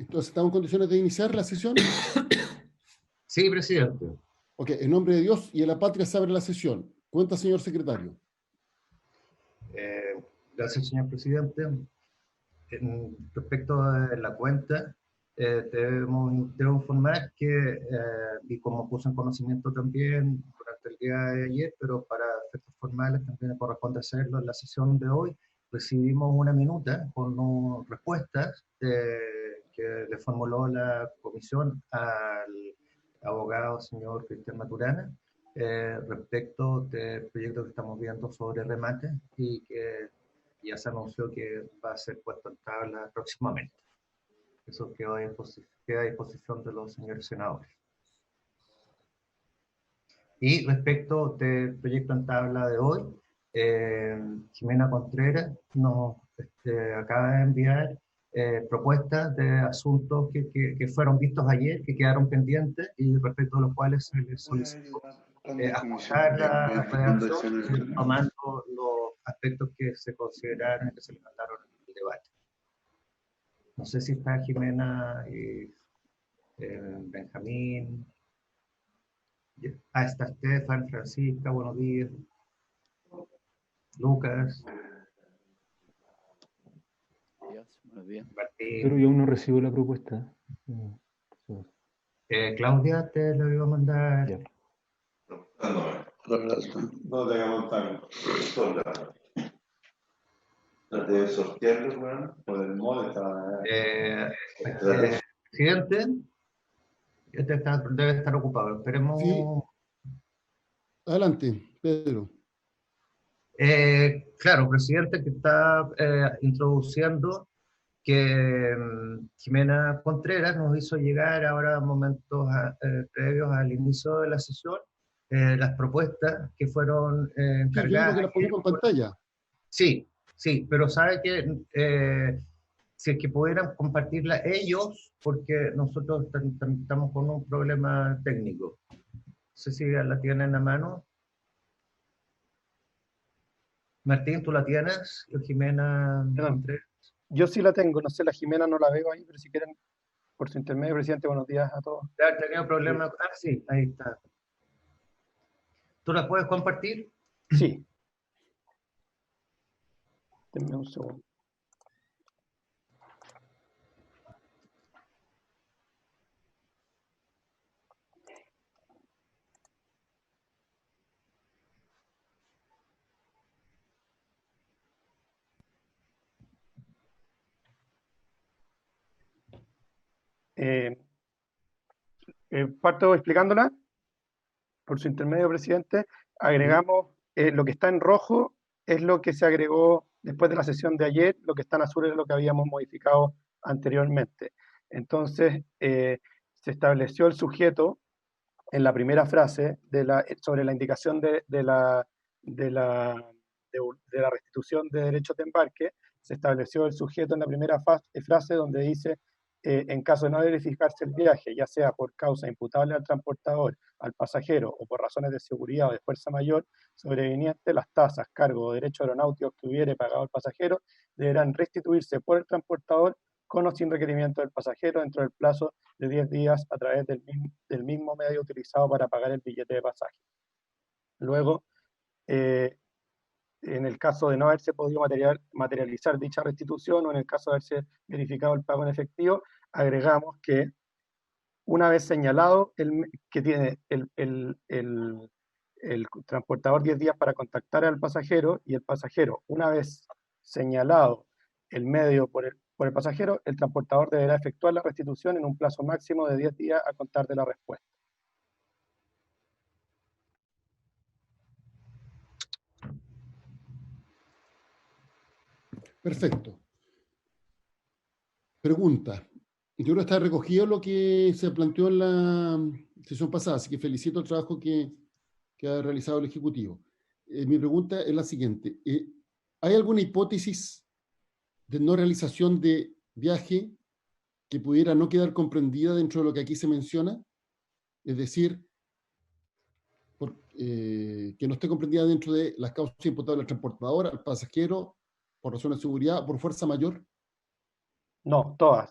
Entonces, ¿estamos en condiciones de iniciar la sesión? Sí, presidente. Ok, en nombre de Dios y de la patria se abre la sesión. Cuenta, señor secretario. Gracias, señor presidente. Respecto a la cuenta, debo informar que, y como puse en conocimiento también durante el día de ayer, pero para efectos formales también me corresponde hacerlo en la sesión de hoy, recibimos una minuta con respuestas que le formuló la comisión al abogado señor Cristian Maturana respecto del proyecto que estamos viendo sobre remate y que ya se anunció que va a ser puesto en tabla próximamente. Eso queda a disposición de los señores senadores. Y respecto del proyecto en tabla de hoy, Jimena Contreras nos acaba de enviar propuestas de asuntos que fueron vistos ayer, que quedaron pendientes y respecto a los cuales se les solicitó ajustar la redacción tomando los aspectos que se consideraron y que se le mandaron en el debate. No sé si está Jimena y Benjamín. Está Estefan, Francisca, buenos días. Lucas. Buenos días. Martín. Pero yo aún no recibo la propuesta. Claudia, te la iba a mandar. Ya. No te hagamos tan de sortearlo, bueno, por el modo está. Presidente, debe estar ocupado. Esperemos. Sí. Adelante, Pedro. Claro, presidente, que está introduciendo que Jimena Contreras nos hizo llegar ahora momentos previos al inicio de la sesión las propuestas que fueron encargadas. Sí, yo creo que las ponemos en pantalla. Sí, sí, pero sabe que si es que pudieran compartirla ellos, porque nosotros estamos con un problema técnico. No sé si la tienen a mano. Martín, ¿tú la tienes? Jimena Contreras. Yo sí la tengo, no sé, la Jimena no la veo ahí, pero si quieren, por su intermedio, presidente, buenos días a todos. ¿Ha tenido problemas? Ah, sí, ahí está. ¿Tú la puedes compartir? Sí. Denme un segundo. Parto explicándola, por su intermedio, presidente. Agregamos lo que está en rojo, es lo que se agregó después de la sesión de ayer, lo que está en azul es lo que habíamos modificado anteriormente. Entonces, se estableció el sujeto en la primera frase sobre la indicación de la restitución de derechos de embarque. Se estableció el sujeto en la primera frase donde dice en caso de no verificarse el viaje, ya sea por causa imputable al transportador, al pasajero o por razones de seguridad o de fuerza mayor sobreviniente, las tasas, cargos o derechos aeronáuticos que hubiere pagado el pasajero deberán restituirse por el transportador con o sin requerimiento del pasajero dentro del plazo de 10 días a través del mismo medio utilizado para pagar el billete de pasaje. Luego, en el caso de no haberse podido materializar dicha restitución o en el caso de haberse verificado el pago en efectivo, agregamos que una vez señalado que tiene el transportador 10 días para contactar al pasajero y el pasajero, una vez señalado el medio por el pasajero, el transportador deberá efectuar la restitución en un plazo máximo de 10 días a contar de la respuesta. Perfecto. Pregunta. Yo creo que está recogido lo que se planteó en la sesión pasada, así que felicito el trabajo que ha realizado el Ejecutivo. Mi pregunta es la siguiente. ¿Hay alguna hipótesis de no realización de viaje que pudiera no quedar comprendida dentro de lo que aquí se menciona? Es decir, que no esté comprendida dentro de las causas imputables al transportador, al pasajero, por razones de seguridad, por fuerza mayor. No, todas.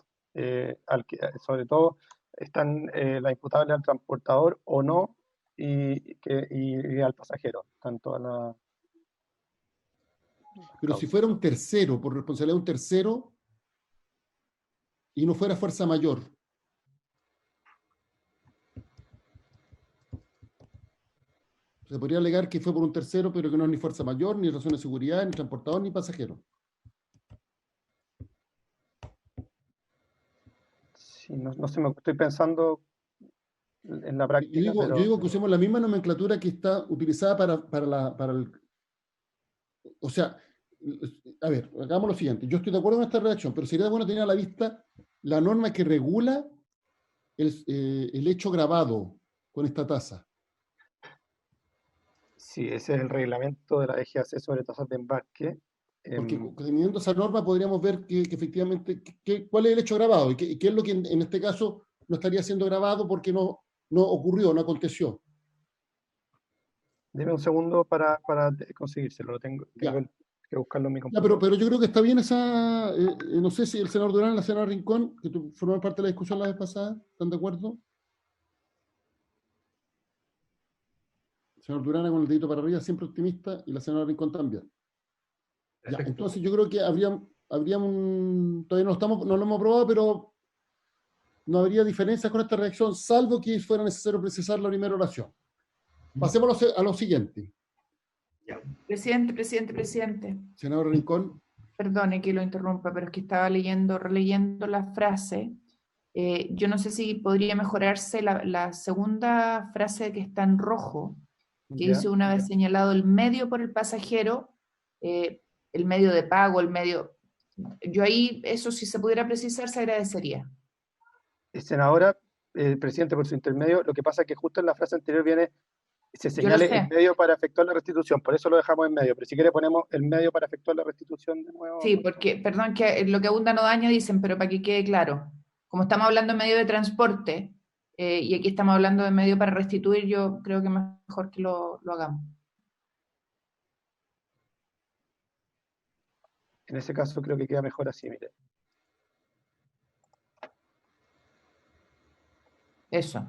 sobre todo están la imputable al transportador o no, y al pasajero, tanto a la... Pero si fuera un tercero, por responsabilidad de un tercero, y no fuera fuerza mayor, se podría alegar que fue por un tercero, pero que no es ni fuerza mayor, ni razón de seguridad, ni transportador, ni pasajero. Sí, no sé, estoy pensando en la práctica, Yo digo que usemos la misma nomenclatura que está utilizada para el... O sea, a ver, hagamos lo siguiente. Yo estoy de acuerdo con esta redacción, pero sería bueno tener a la vista la norma que regula el hecho grabado con esta tasa. Sí, ese es el reglamento de la DGAC sobre tasas de embarque. Porque teniendo esa norma podríamos ver que efectivamente cuál es el hecho grabado y qué es lo que en este caso no estaría siendo grabado porque no ocurrió, no aconteció. Deme un segundo para conseguírselo, tengo que buscarlo en mi Ya, computador. pero yo creo que está bien esa, no sé si el senador Durán y la senadora Rincón, que formaron parte de la discusión la vez pasada, ¿están de acuerdo? El senador Durán con el dedito para arriba, siempre optimista, y la senadora Rincón también. Ya, entonces yo creo que habría todavía no lo hemos aprobado, pero no habría diferencias con esta reacción, salvo que fuera necesario precisar la primera oración. Pasemos a lo siguiente. Presidente. Senador Rincón. Perdone que lo interrumpa, pero es que estaba releyendo la frase. Yo no sé si podría mejorarse la segunda frase que está en rojo, que dice una vez señalado el medio por el pasajero, el medio de pago, el medio... Yo ahí, eso si se pudiera precisar, se agradecería. Senadora, presidente, por su intermedio, lo que pasa es que justo en la frase anterior se señale el medio para efectuar la restitución, por eso lo dejamos en medio, pero si quiere ponemos el medio para efectuar la restitución de nuevo. Sí, porque, perdón, que lo que abunda no daña, dicen, pero para que quede claro, como estamos hablando de medio de transporte, y aquí estamos hablando de medio para restituir, yo creo que mejor que lo hagamos. En ese caso creo que queda mejor así, mire. Eso.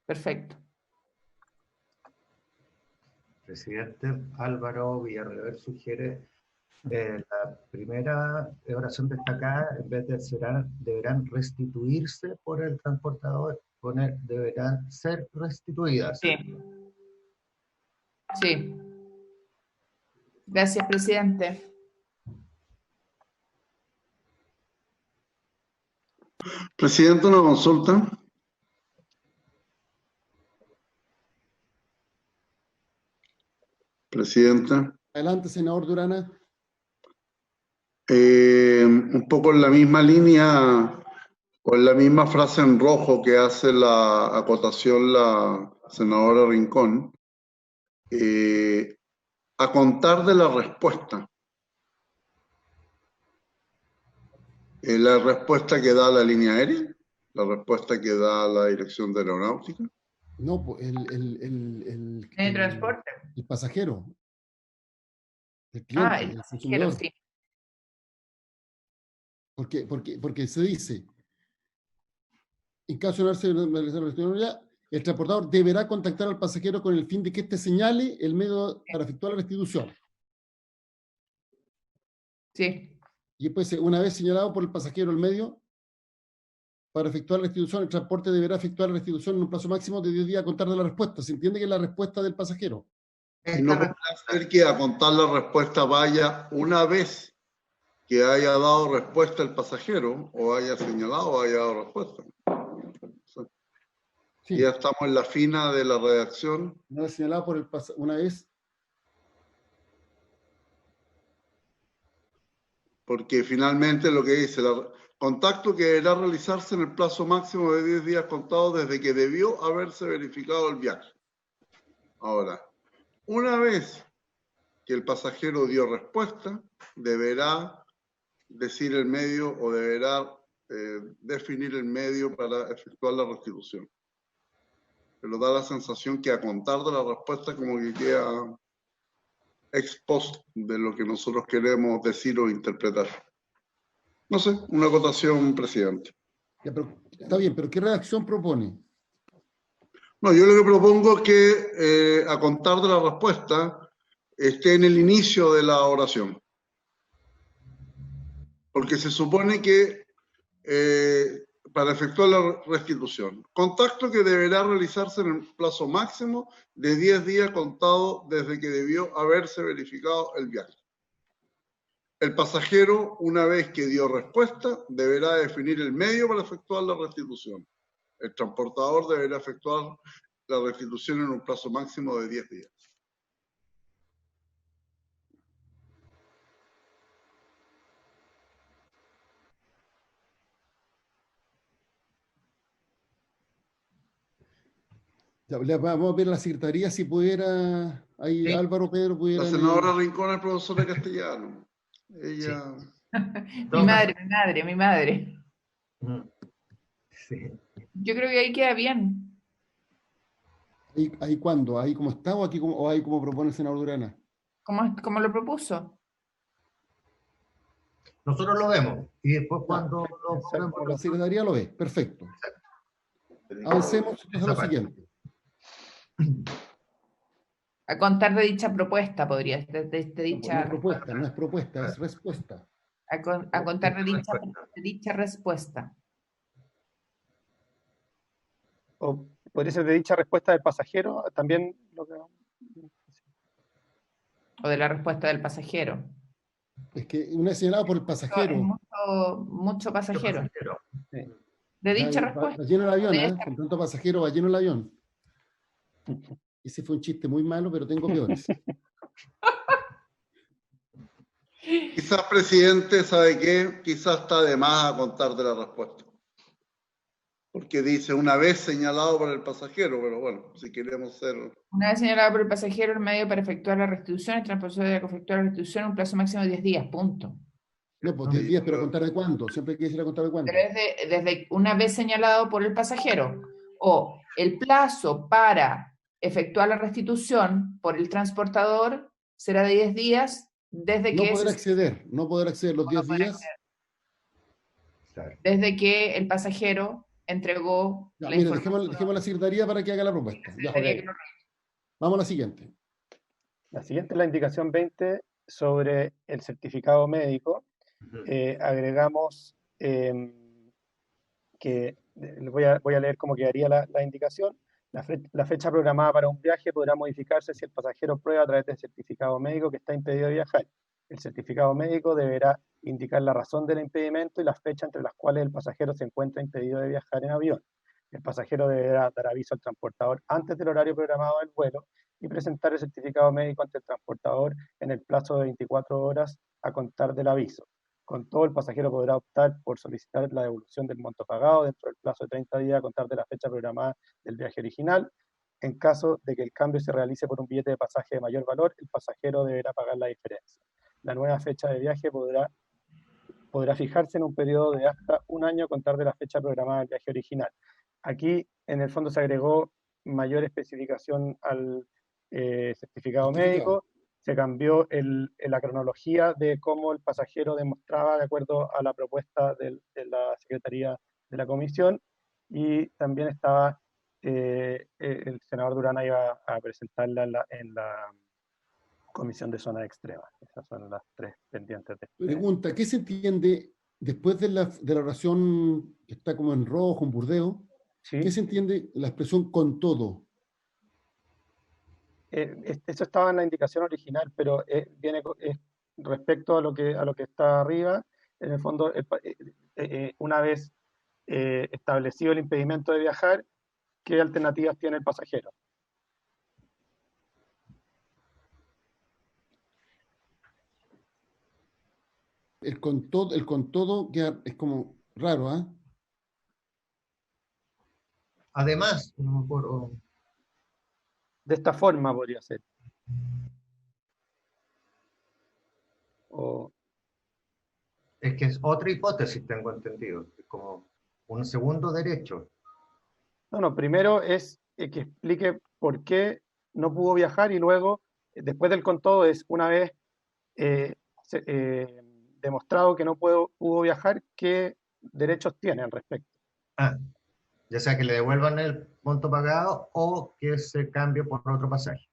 Perfecto. Presidente Álvaro Villarreal sugiere la primera oración destacada, en vez de deberán restituirse por el transportador, poner deberán ser restituidas. Sí. Sí. Gracias, presidente. Presidente, una consulta. Presidente. Adelante, senador Durana. Un poco en la misma línea, o en la misma frase en rojo que hace la acotación la senadora Rincón, a contar de la respuesta. La respuesta que da la línea aérea, la respuesta que da la Dirección de Aeronáutica. No, el transporte. El pasajero. El cliente, el pasajero, sí. Porque se dice, en caso de no haberse restitución, el transportador deberá contactar al pasajero con el fin de que éste señale el medio para efectuar la restitución. Sí. Y después, una vez señalado por el pasajero el medio para efectuar la restitución, el transporte deberá efectuar la restitución en un plazo máximo de 10 días a contar de la respuesta. ¿Se entiende que es la respuesta del pasajero? Y no puede ser que a contar la respuesta vaya una vez que haya dado respuesta el pasajero, o haya señalado o haya dado respuesta. Sí. Ya estamos en la fina de la redacción. Una vez señalado por el pasajero, una vez. Porque finalmente lo que dice, contacto que deberá realizarse en el plazo máximo de 10 días contados desde que debió haberse verificado el viaje. Ahora, una vez que el pasajero dio respuesta, deberá decir el medio o deberá definir el medio para efectuar la restitución. Pero da la sensación que a contar de la respuesta como que queda ex post de lo que nosotros queremos decir o interpretar. No sé, una acotación, presidente. Ya, pero, está bien, pero ¿qué redacción propone? No, yo lo que propongo es que a contar de la respuesta esté en el inicio de la oración. Porque se supone que para efectuar la restitución. Contacto que deberá realizarse en el plazo máximo de 10 días contado desde que debió haberse verificado el viaje. El pasajero, una vez que dio respuesta, deberá definir el medio para efectuar la restitución. El transportador deberá efectuar la restitución en un plazo máximo de 10 días. Ya, vamos a ver a la secretaría si pudiera, ahí Sí. Álvaro, Pedro, La pudieran... senadora Rincón es profesora de castellano. Ella... Mi madre. Sí. Yo creo que ahí queda bien. ¿Ahí cuándo? ¿Ahí como está o aquí como, o ahí como propone el senador Durana? Como lo propuso. Nosotros lo vemos y después cuando lo exacto. Como la secretaría lo ve, perfecto. ponemos... Avancemos entonces a lo siguiente. A contar de dicha propuesta, podría, de No, pues dicha, no es propuesta, no es propuesta, es respuesta. a contar de dicha respuesta. O podría ser de dicha respuesta del pasajero, también lo que... O de la respuesta del pasajero. Es que una es señalada por el Es pasajero. mucho pasajero. Sí. De dicha Va respuesta. lleno el avión, De ¿eh? esta. Con tanto pasajero va lleno el avión. Ese fue un chiste muy malo, pero tengo peores. Quizás, presidente, ¿sabe qué? Quizás está de más a contar de la respuesta. Porque dice una vez señalado por el pasajero, pero bueno, si queremos ser... Una vez señalado por el pasajero el medio para efectuar la restitución, el transportador debe efectuar la restitución en un plazo máximo de 10 días, punto. No, pues 10 días, pero ¿contar de cuándo? Siempre hay que decir a contar de cuándo. Pero es desde una vez señalado por el pasajero, o el plazo para efectuar la restitución por el transportador será de 10 días desde No que poder acceder los 10 días. desde que el pasajero entregó Ya, la mire, información. dejemos a la secretaría para que haga la propuesta. Ya. Secretaría que lo Vamos a la siguiente. La siguiente es la indicación 20 sobre el certificado médico. Agregamos que, voy a leer cómo quedaría la indicación. La fecha programada para un viaje podrá modificarse si el pasajero prueba a través del certificado médico que está impedido de viajar. El certificado médico deberá indicar la razón del impedimento y las fechas entre las cuales el pasajero se encuentra impedido de viajar en avión. El pasajero deberá dar aviso al transportador antes del horario programado del vuelo y presentar el certificado médico ante el transportador en el plazo de 24 horas a contar del aviso. Con todo, el pasajero podrá optar por solicitar la devolución del monto pagado dentro del plazo de 30 días a contar de la fecha programada del viaje original. En caso de que el cambio se realice por un billete de pasaje de mayor valor, el pasajero deberá pagar la diferencia. La nueva fecha de viaje podrá fijarse en un periodo de hasta un año a contar de la fecha programada del viaje original. Aquí, en el fondo, se agregó mayor especificación al certificado médico. Se cambió la cronología de cómo el pasajero demostraba de acuerdo a la propuesta de la Secretaría de la Comisión, y también estaba el senador Durana iba a presentarla en la Comisión de Zonas Extremas. Esas son las tres pendientes. Pregunta, ¿qué se entiende después de la oración que está como en rojo, en burdeo? ¿Sí? ¿Qué se entiende la expresión con todo? Eso estaba en la indicación original, pero viene respecto a lo que está arriba. En el fondo, una vez establecido el impedimento de viajar, ¿qué alternativas tiene el pasajero? El con todo queda, es como raro, ¿ah? Además, De esta forma podría ser. es que es otra hipótesis, tengo entendido, es como un segundo derecho. No, primero es que explique por qué no pudo viajar, y luego, después del con todo, es una vez demostrado que no pudo viajar, ¿qué derechos tiene al respecto? Ya sea que le devuelvan el monto pagado o que se cambie por otro pasaje.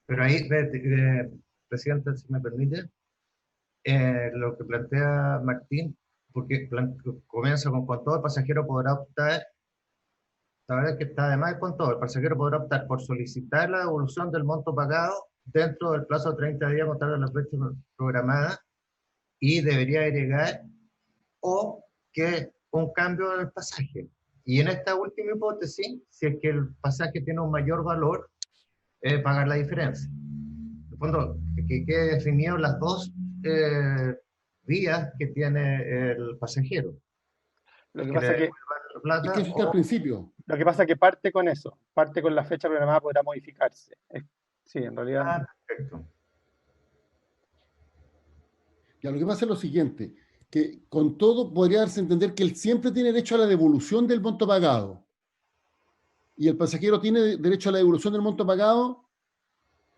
Pero ahí, presidente, si me permite, lo que plantea Martín, porque comienza con todo el pasajero podrá optar, la verdad es que está además con todo, el pasajero podrá optar por solicitar la devolución del monto pagado dentro del plazo de 30 días contar de la fecha programada, y debería agregar o que un cambio del pasaje. Y en esta última hipótesis, si es que el pasaje tiene un mayor valor, pagar la diferencia. En el fondo, que quede definido las dos vías que tiene el pasajero. Lo que pasa que Es que eso está al principio. Lo que pasa es que parte con eso, parte con la fecha programada podrá modificarse. Sí, en realidad. Perfecto. Ya, lo que pasa es lo siguiente, que con todo podría darse a entender que él siempre tiene derecho a la devolución del monto pagado. Y el pasajero tiene derecho a la devolución del monto pagado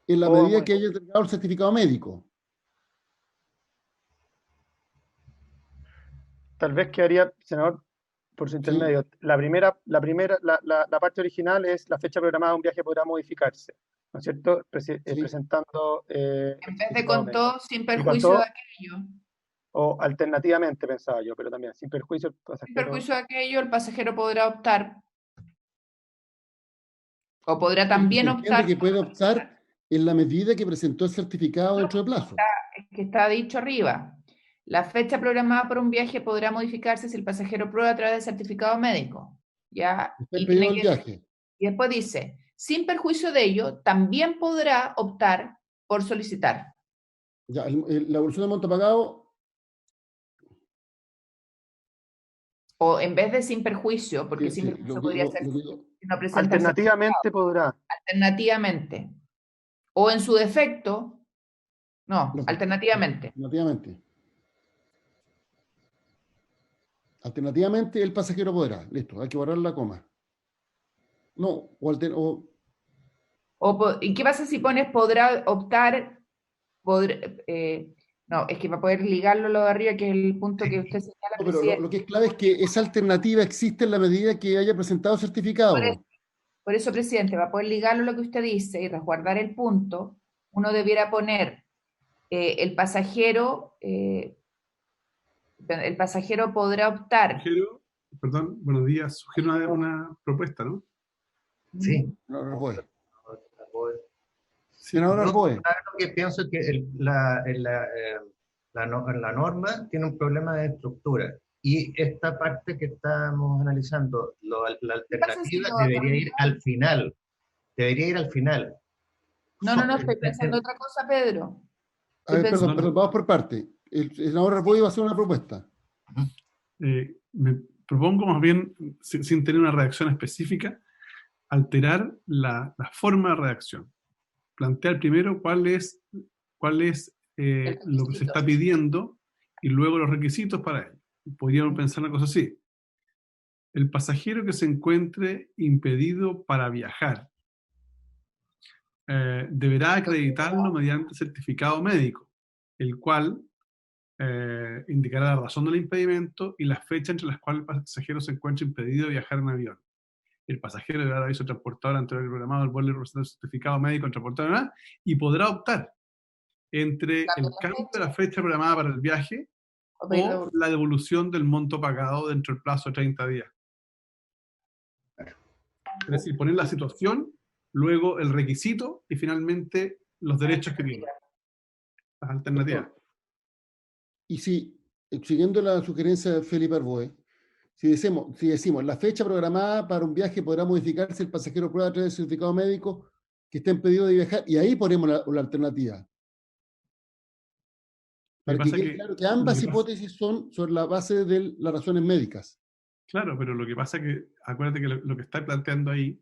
en la medida que haya entregado el certificado médico. Tal vez quedaría, senador, por su intermedio, sí. La parte original es la fecha programada de un viaje podrá modificarse, ¿no es cierto? Presentando... en vez de con todo, sin perjuicio de aquello. O alternativamente, pensaba yo, pero también, sin perjuicio el pasajero... Sin perjuicio de aquello, el pasajero podrá optar. O podrá también optar... que puede optar en la medida que presentó el certificado dentro de plazo. Que está dicho arriba. La fecha programada por un viaje podrá modificarse si el pasajero prueba a través del certificado médico. ¿Ya? Y después dice, sin perjuicio de ello, también podrá optar por solicitar. Ya, la evolución del monto pagado. O en vez de sin perjuicio, porque sin perjuicio podría ser... Alternativamente podrá. Alternativamente. O en su defecto, alternativamente. Alternativamente, el pasajero podrá. Listo, hay que borrar la coma. No, ¿y qué pasa si pones podrá optar? No, es que para poder ligarlo lo de arriba, que es el punto que usted señala. No, pero lo que es clave es que esa alternativa existe en la medida que haya presentado certificado. Por eso, presidente, para poder ligarlo a lo que usted dice y resguardar el punto, uno debiera poner el pasajero podrá optar. Perdón, buenos días. Sugiero una propuesta, ¿no? Sí. Senador Arboe. Claro que pienso que la norma tiene un problema de estructura. Y esta parte que estamos analizando, la alternativa debería ir al final. Debería ir al final. No, estoy pensando otra cosa, Pedro. Perdón, vamos por parte. El senador Arboe va a hacer una propuesta. Me propongo más bien, sin tener una redacción específica, alterar la forma de redacción. Plantear primero cuál es lo que se está pidiendo y luego los requisitos para ello. Podríamos pensar una cosa así. El pasajero que se encuentre impedido para viajar deberá acreditarlo mediante certificado médico, el cual indicará la razón del impedimento y la fecha entre las cuales el pasajero se encuentra impedido de viajar en avión. El pasajero deberá dar aviso al transportador ante el programado del vuelo y representar el certificado médico al transportador y podrá optar entre el cambio de la fecha programada para el viaje o la devolución del monto pagado dentro del plazo de 30 días. Es decir, poner la situación, luego el requisito y finalmente los derechos que tiene. Las alternativas. Y si, siguiendo la sugerencia de Felipe Arboe, si decimos la fecha programada para un viaje podrá modificarse el pasajero prueba a través del certificado médico que está impedido de viajar, y ahí ponemos la alternativa. Para que quede claro que ambas hipótesis son sobre la base de las razones médicas. Claro, pero lo que pasa es que, acuérdate que lo que estás planteando ahí,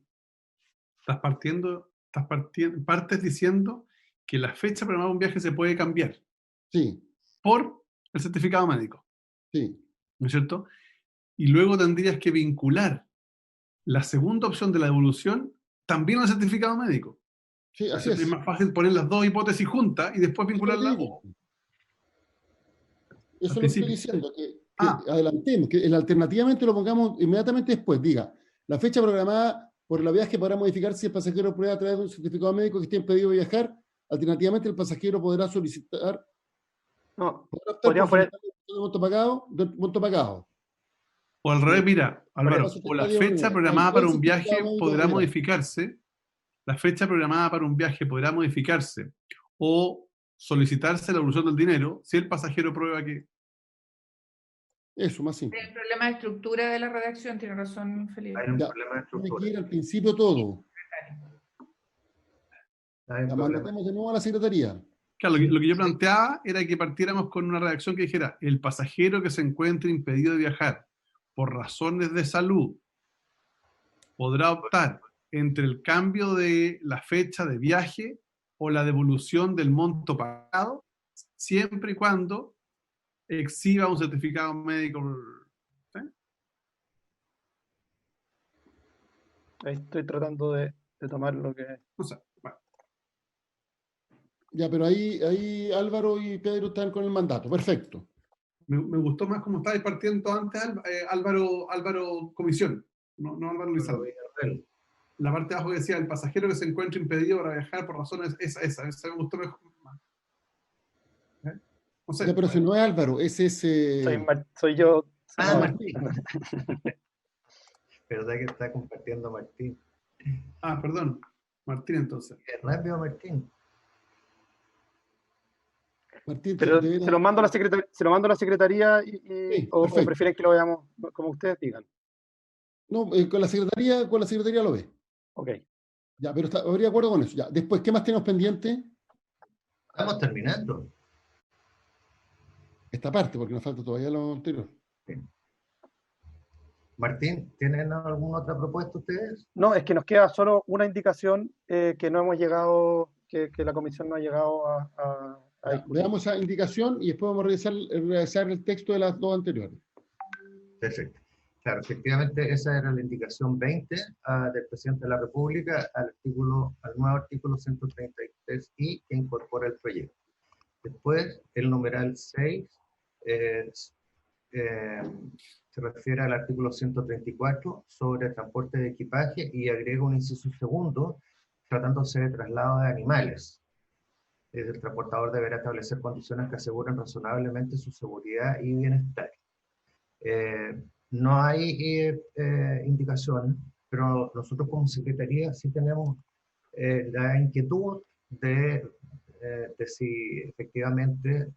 partes diciendo que la fecha programada de un viaje se puede cambiar. Sí. Por el certificado médico. Sí. ¿No es cierto? Y luego tendrías que vincular la segunda opción de la devolución también al certificado médico. Sí, así Es es. más fácil poner las dos hipótesis juntas y después Eso es lo que vincularlas digo. al Eso es lo que estoy principio. diciendo, Ah, adelantemos, que el alternativamente lo pongamos inmediatamente después. Diga, la fecha programada por el viaje podrá modificarse si el pasajero prueba a través de un certificado médico que esté impedido de viajar. Alternativamente, el pasajero podrá solicitar, No, podrá optar por podríamos poner, solicitar de monto pagado. o al revés, mira, Para Álvaro, su o la estadía fecha ordinaria. programada El para un certificado viaje médico, podrá mira, modificarse, la fecha programada para un viaje podrá modificarse o solicitarse la devolución del dinero si el pasajero prueba que... eso, más simple. El problema de estructura de la redacción, tiene razón Felipe. Hay un Ya, problema de tiene que estructura. ir al principio todo. Hay un La problema. mandatemos de nuevo a la Secretaría. Claro, lo que yo planteaba era que partiéramos con una redacción que dijera, el pasajero que se encuentre impedido de viajar por razones de salud podrá optar entre el cambio de la fecha de viaje o la devolución del monto pagado, siempre y cuando exhiba un certificado médico. ¿Sí? ahí estoy tratando de tomar lo que... O sea, bueno, Ya, pero ahí Álvaro y Pedro están con el mandato. Perfecto. me gustó más como estabais partiendo antes, Álvaro Comisión, no Álvaro Lizardo. La parte de abajo que decía, el pasajero que se encuentra impedido para viajar por razones, esa me gustó mejor. ¿Eh? No sé. Ya, pero si no es Álvaro, ese es... soy yo. Ah, No, Martín. Verdad que está compartiendo Martín. Ah, perdón. Martín, entonces. Qué rápido, Martín. Martín, pero debería- se lo mando a la secretaría Sí, o perfecto. prefieren que lo veamos como ustedes digan. No, con la secretaría lo ve. Ok. Ya, pero habría acuerdo con eso. Ya, después, ¿qué más tenemos pendiente? Estamos terminando. Esta parte, porque nos falta todavía lo anterior. Martín, ¿tienen alguna otra propuesta ustedes? No, es que nos queda solo una indicación que no hemos llegado, que la comisión no ha llegado a Ya, discutir. veamos esa indicación y después vamos a revisar el texto de las dos anteriores. Perfecto. Claro, efectivamente esa era la indicación 20 del presidente de la República al nuevo artículo 133I que incorpora el proyecto. Después, el numeral 6 se refiere al artículo 134 sobre el transporte de equipaje y agrega un inciso segundo tratándose de traslado de animales. El transportador deberá establecer condiciones que aseguren razonablemente su seguridad y bienestar. No hay indicaciones, pero nosotros como Secretaría sí tenemos la inquietud de si efectivamente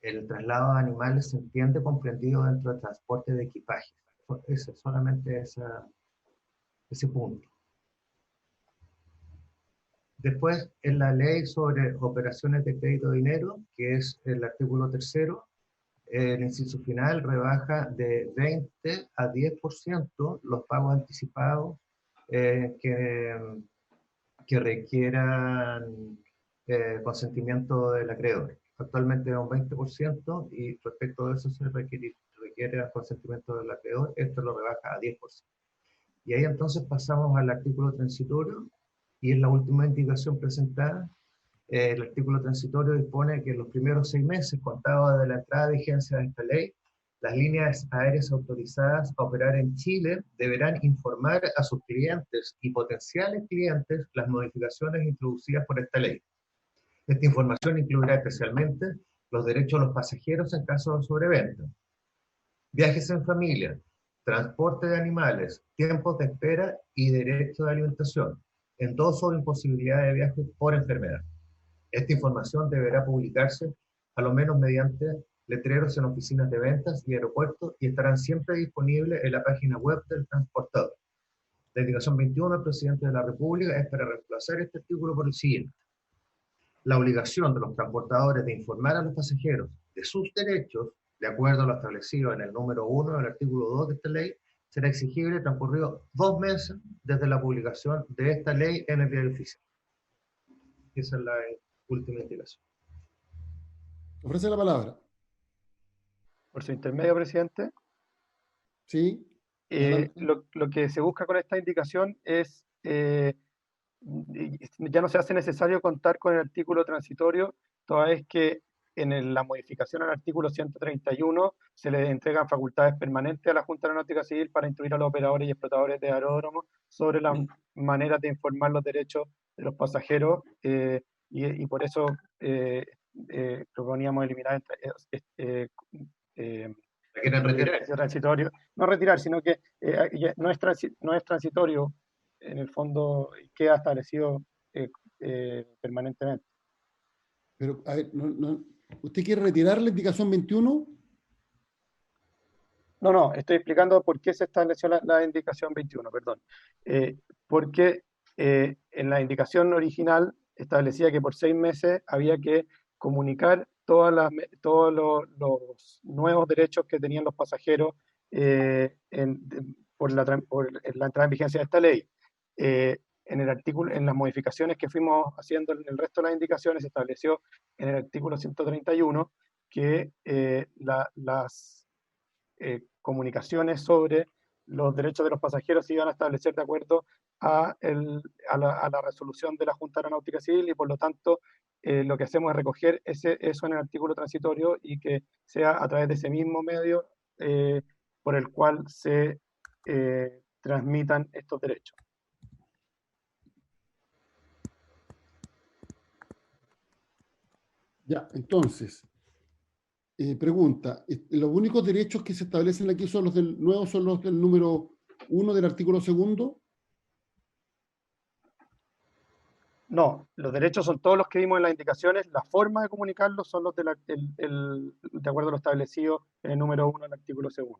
el traslado de animales se entiende comprendido dentro del transporte de equipaje. Solamente ese punto. Después, en la ley sobre operaciones de crédito de dinero, que es el artículo 3, el inciso final rebaja de 20 a 10% los pagos anticipados que requieran consentimiento del acreedor. Actualmente es un 20% y respecto de eso se requiere el consentimiento del acreedor, esto lo rebaja a 10%. Y ahí entonces pasamos al artículo transitorio y en la última indicación presentada, el artículo transitorio dispone que en los primeros 6 meses, contados desde la entrada de vigencia de esta ley, las líneas aéreas autorizadas a operar en Chile deberán informar a sus clientes y potenciales clientes las modificaciones introducidas por esta ley. Esta información incluirá especialmente los derechos de los pasajeros en caso de sobreventa, viajes en familia, transporte de animales, tiempos de espera y derecho de alimentación, endoso o imposibilidad de viaje por enfermedad. Esta información deberá publicarse a lo menos mediante letreros en oficinas de ventas y aeropuertos y estarán siempre disponibles en la página web del transportador. La indicación 21 del presidente de la República es para reemplazar este artículo por el siguiente. La obligación de los transportadores de informar a los pasajeros de sus derechos, de acuerdo a lo establecido en el número 1 del artículo 2 de esta ley, será exigible transcurridos 2 meses desde la publicación de esta ley en el Diario Oficial. Esa es la última indicación. Ofrece la palabra. Por su intermedio, presidente. Sí. Lo que se busca con esta indicación es ya no se hace necesario contar con el artículo transitorio, toda vez que en la modificación al artículo 131 se le entregan facultades permanentes a la Junta Aeronáutica Civil para instruir a los operadores y explotadores de aeródromos sobre las maneras de informar los derechos de los pasajeros, y por eso proponíamos eliminar ¿Quieren retirar? transitorio, no retirar, sino que no es transitorio, en el fondo queda establecido permanentemente. Pero, a ver, ¿usted quiere retirar la indicación 21? No, estoy explicando por qué se estableció la indicación 21, perdón. Porque en la indicación original establecía que por 6 meses había que comunicar todos los nuevos derechos que tenían los pasajeros por la entrada en vigencia de esta ley. En las modificaciones que fuimos haciendo en el resto de las indicaciones, se estableció en el artículo 131 que las comunicaciones sobre los derechos de los pasajeros se iban a establecer de acuerdo a la resolución de la Junta Aeronáutica Civil, y por lo tanto lo que hacemos es recoger eso en el artículo transitorio y que sea a través de ese mismo medio por el cual se transmitan estos derechos. Ya, entonces, pregunta, ¿los únicos derechos que se establecen aquí son los del nuevo, son los del número 1 del artículo 2? No, los derechos son todos los que vimos en las indicaciones, la forma de comunicarlos son los de acuerdo a lo establecido en el número 1 del artículo 2.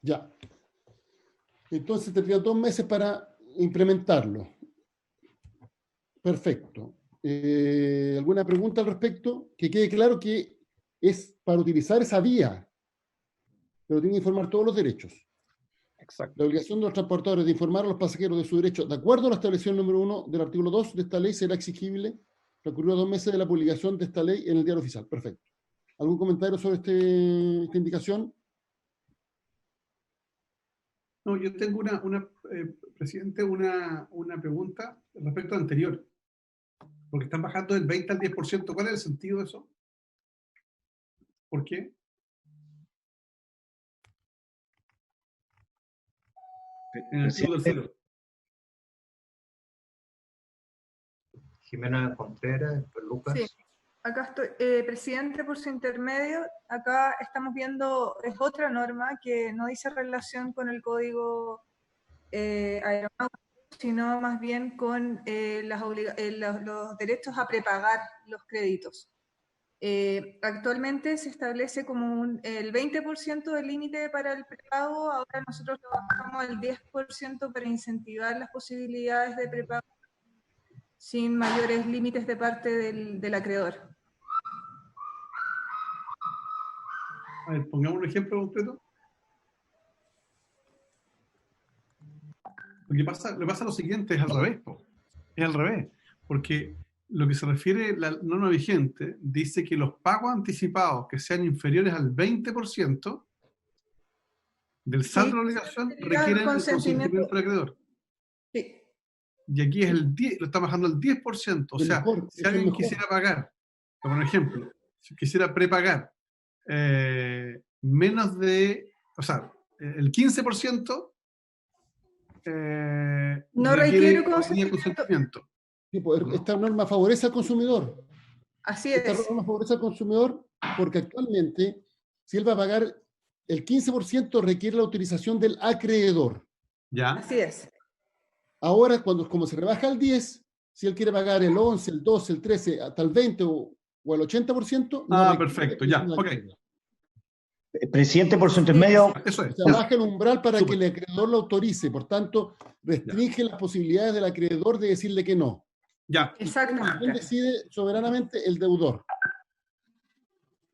Ya. Entonces tendría 2 meses para implementarlo. Perfecto. ¿Alguna pregunta al respecto? Que quede claro que es para utilizar esa vía, pero tiene que informar todos los derechos. Exacto. La obligación de los transportadores de informar a los pasajeros de su derecho, de acuerdo a la establecido número 1 del artículo 2 de esta ley, será exigible transcurridos 2 meses de la publicación de esta ley en el Diario Oficial. Perfecto. ¿Algún comentario sobre esta indicación? No, yo tengo presidente, una pregunta respecto a anterior. Porque están bajando del 20 al 10%. ¿Cuál es el sentido de eso? ¿Por qué? En el artículo tercero. Jimena Contreras, después Lucas. Sí, acá estoy, presidente, por su intermedio. Acá estamos viendo, es otra norma que no dice relación con el código aeronáutico, sino más bien con los derechos a prepagar los créditos. Actualmente se establece como el 20% del límite para el prepago. Ahora nosotros lo bajamos al 10% para incentivar las posibilidades de prepago sin mayores límites de parte del acreedor. A ver, pongamos un ejemplo concreto. Lo que pasa lo siguiente, es al revés. Es al revés. Porque lo que se refiere a la norma vigente dice que los pagos anticipados que sean inferiores al 20% del saldo de la obligación requieren el consentimiento del acreedor. Sí. Y aquí es lo está bajando al 10%. O sea, si alguien quisiera pagar, por ejemplo, si quisiera prepagar menos de, o sea, el 15%, no requiere consentimiento. Sí, pues, esta norma favorece al consumidor. Así es. Esta norma favorece al consumidor porque actualmente, si él va a pagar el 15%, requiere la autorización del acreedor. ¿Ya? Así es. Ahora, como se rebaja al 10%, si él quiere pagar el 11%, el 12%, el 13%, hasta el 20% o el 80%... No perfecto, ya, ok. Presidente, por su intermedio... Eso es. O sea, baja el umbral para que el acreedor lo autorice, por tanto, restringe las posibilidades del acreedor de decirle que no. Ya. Exactamente. ¿Quién decide soberanamente? El deudor.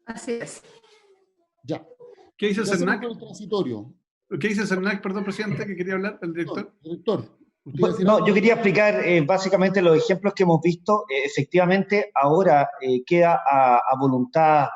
Así es. Ya. ¿Qué dice el CERNAC? ¿Qué dice el CERNAC, perdón, presidente, que quería hablar el director? Director. No, yo quería explicar básicamente los ejemplos que hemos visto. Efectivamente, ahora queda a voluntad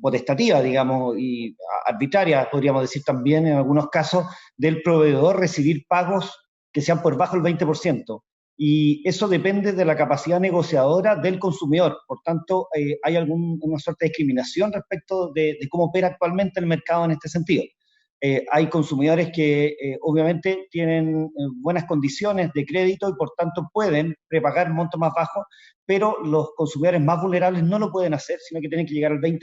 potestativa, digamos, y arbitraria, podríamos decir también en algunos casos, del proveedor recibir pagos que sean por bajo el 20%. Y eso depende de la capacidad negociadora del consumidor. Por tanto, hay una suerte de discriminación respecto de cómo opera actualmente el mercado en este sentido. Hay consumidores que obviamente tienen buenas condiciones de crédito y por tanto pueden prepagar montos más bajos, pero los consumidores más vulnerables no lo pueden hacer, sino que tienen que llegar al 20%.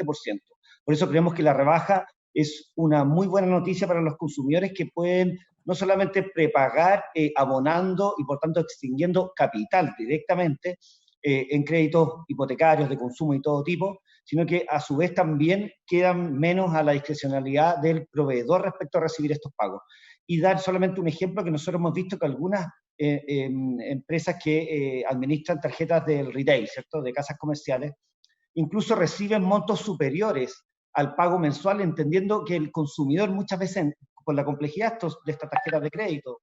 Por eso creemos que la rebaja es una muy buena noticia para los consumidores que pueden no solamente prepagar abonando y por tanto extinguiendo capital directamente en créditos hipotecarios de consumo y todo tipo, sino que a su vez también quedan menos a la discrecionalidad del proveedor respecto a recibir estos pagos. Y dar solamente un ejemplo que nosotros hemos visto que algunas empresas que administran tarjetas del retail, ¿cierto?, de casas comerciales, incluso reciben montos superiores al pago mensual, entendiendo que el consumidor muchas veces, con la complejidad de estas tarjetas de crédito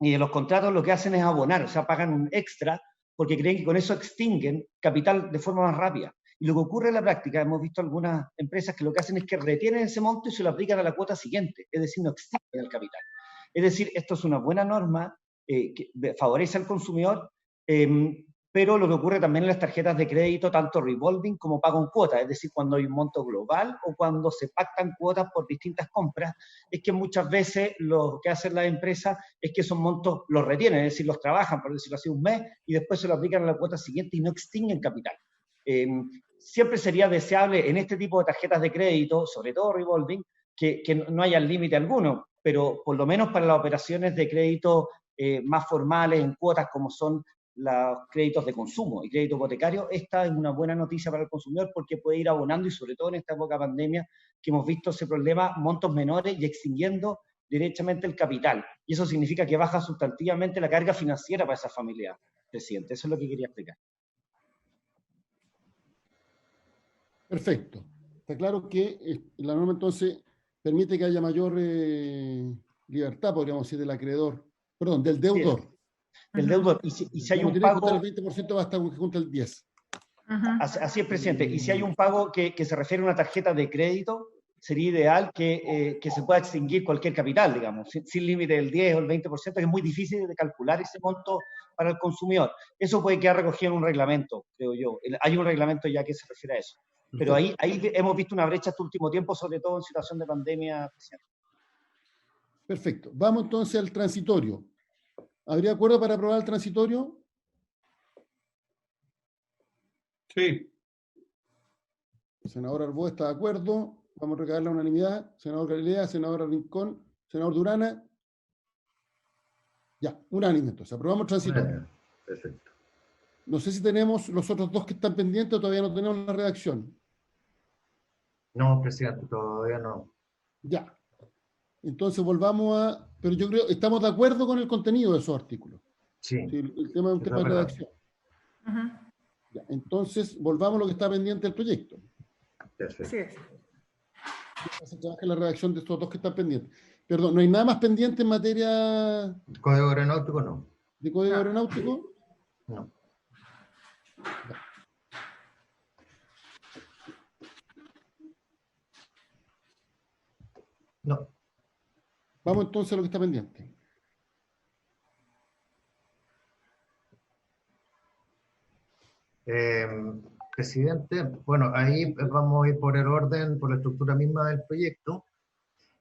y de los contratos, lo que hacen es abonar, o sea, pagan un extra porque creen que con eso extinguen capital de forma más rápida. Y lo que ocurre en la práctica, hemos visto algunas empresas que lo que hacen es que retienen ese monto y se lo aplican a la cuota siguiente, es decir, no extinguen el capital. Es decir, esto es una buena norma que favorece al consumidor, pero lo que ocurre también en las tarjetas de crédito, tanto revolving como pago en cuotas, es decir, cuando hay un monto global o cuando se pactan cuotas por distintas compras, es que muchas veces lo que hacen las empresas es que esos montos los retienen, es decir, los trabajan, por decirlo así, un mes y después se lo aplican a la cuota siguiente y no extinguen capital. Siempre sería deseable en este tipo de tarjetas de crédito, sobre todo revolving, que no haya límite alguno, pero por lo menos para las operaciones de crédito más formales en cuotas como son los créditos de consumo y crédito hipotecario, esta es una buena noticia para el consumidor porque puede ir abonando y sobre todo en esta época de pandemia que hemos visto ese problema, montos menores y extinguiendo directamente el capital. Y eso significa que baja sustantivamente la carga financiera para esa familia, presidente. Eso es lo que quería explicar. Perfecto. Está claro que la norma entonces permite que haya mayor libertad, podríamos decir, del acreedor, perdón, del deudor. Sí, del deudor. Y si hay un pago... el 20% va hasta que junta el 10%. Así es, presidente. Y si hay un pago que se refiere a una tarjeta de crédito, sería ideal que se pueda extinguir cualquier capital, digamos, sin límite del 10 o el 20%, que es muy difícil de calcular ese monto para el consumidor. Eso puede quedar recogido en un reglamento, creo yo. Hay un reglamento ya que se refiere a eso. Pero ahí hemos visto una brecha este último tiempo, sobre todo en situación de pandemia, presidente. Perfecto. Vamos entonces al transitorio. ¿Habría acuerdo para aprobar el transitorio? Sí. Senador Arbó está de acuerdo. Vamos a recabar la unanimidad. Senador Galilea, senador Rincón, senador Durana. Ya, unánime entonces. Aprobamos el transitorio. Perfecto. No sé si tenemos los otros dos que están pendientes o todavía no tenemos la redacción. No, presidente, todavía no. Ya. Entonces volvamos a... Pero yo creo, estamos de acuerdo con el contenido de esos artículos. Sí. El tema es un tema de redacción. Ya, entonces, volvamos a lo que está pendiente del proyecto. Perfecto. Sí es. Se trabaja en la redacción de estos dos que están pendientes. Perdón, ¿no hay nada más pendiente en materia... Código aeronáutico no. ¿De código aeronáutico? No. Ya. No. Vamos entonces a lo que está pendiente. Presidente, bueno, ahí vamos a ir por el orden, por la estructura misma del proyecto.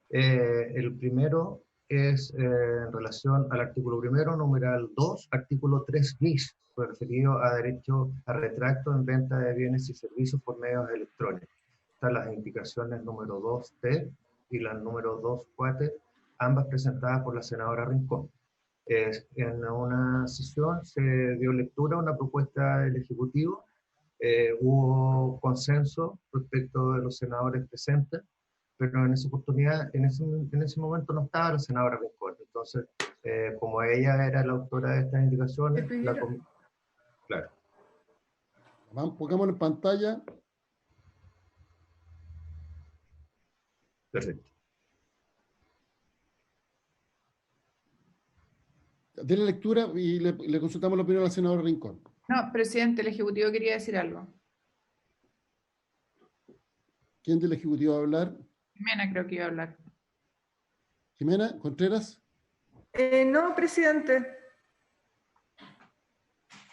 El primero es en relación al artículo primero, numeral 2, artículo 3 bis, referido a derecho a retracto en venta de bienes y servicios por medios electrónicos. Están las indicaciones número 2T y la número 2.4, ambas presentadas por la senadora Rincón. En una sesión se dio lectura a una propuesta del Ejecutivo, hubo consenso respecto de los senadores presentes, pero en esa oportunidad, en ese momento no estaba la senadora Rincón. Entonces, como ella era la autora de estas indicaciones, claro. Pongámoslo en pantalla. Perfecto. Dele lectura y le consultamos la opinión al senador Rincón. No, presidente, el Ejecutivo quería decir algo. ¿Quién del Ejecutivo va a hablar? Jimena creo que iba a hablar. ¿Jimena Contreras? No, presidente.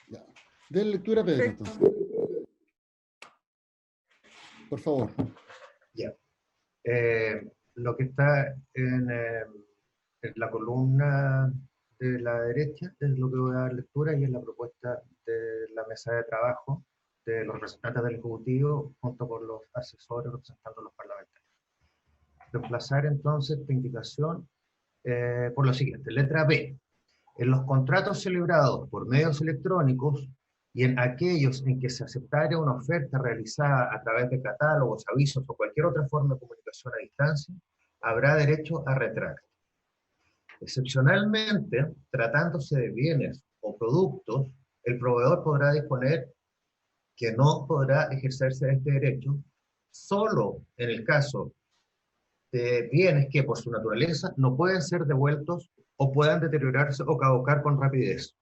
Ya. Den lectura a Pedro, Perfecto. entonces. Por favor. Ya. Lo que está en la columna de la derecha es lo que voy a dar lectura y es la propuesta de la mesa de trabajo de los representantes del Ejecutivo junto con los asesores representando a los parlamentarios. Reemplazar entonces esta indicación por lo siguiente. Letra B. En los contratos celebrados por medios electrónicos y en aquellos en que se aceptara una oferta realizada a través de catálogos, avisos o cualquier otra forma de comunicación a distancia, habrá derecho a retracto. Excepcionalmente, tratándose de bienes o productos, el proveedor podrá disponer que no podrá ejercerse este derecho solo en el caso de bienes que por su naturaleza no pueden ser devueltos o puedan deteriorarse o caducar con rapidez,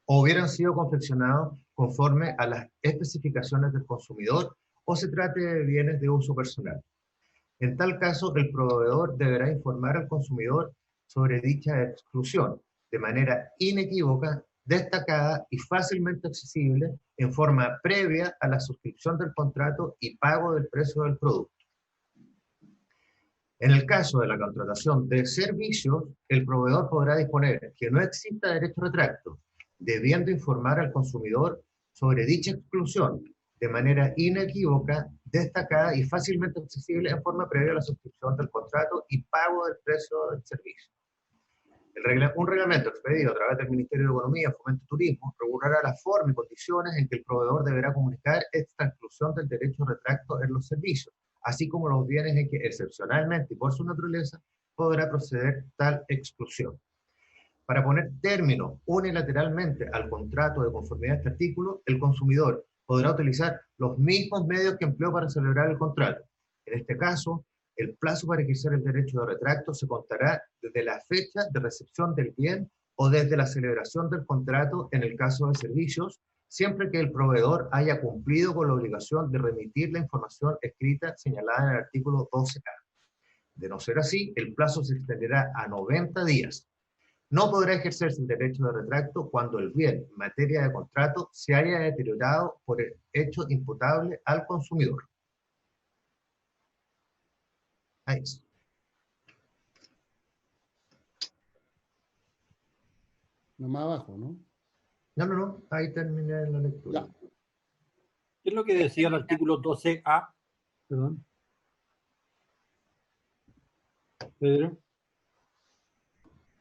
o hubieran sido confeccionados conforme a las especificaciones del consumidor, o se trate de bienes de uso personal. En tal caso, el proveedor deberá informar al consumidor sobre dicha exclusión, de manera inequívoca, destacada y fácilmente accesible en forma previa a la suscripción del contrato y pago del precio del producto. En el caso de la contratación de servicios, el proveedor podrá disponer que no exista derecho a retracto, debiendo informar al consumidor sobre dicha exclusión de manera inequívoca, destacada y fácilmente accesible en forma previa a la suscripción del contrato y pago del precio del servicio. Un reglamento expedido a través del Ministerio de Economía, Fomento y Turismo regulará la forma y condiciones en que el proveedor deberá comunicar esta exclusión del derecho a retracto en los servicios, así como los bienes en que excepcionalmente y por su naturaleza podrá proceder tal exclusión. Para poner término unilateralmente al contrato de conformidad a este artículo, el consumidor podrá utilizar los mismos medios que empleó para celebrar el contrato. En este caso, el plazo para ejercer el derecho de retracto se contará desde la fecha de recepción del bien o desde la celebración del contrato en el caso de servicios, siempre que el proveedor haya cumplido con la obligación de remitir la información escrita señalada en el artículo 12A. De no ser así, el plazo se extenderá a 90 días. No podrá ejercerse el derecho de retracto cuando el bien en materia de contrato se haya deteriorado por el hecho imputable al consumidor. Ahí está. No, más abajo, ¿no? No, ahí terminé la lectura. Ya. ¿Qué es lo que decía el artículo 12A? Perdón. Pedro.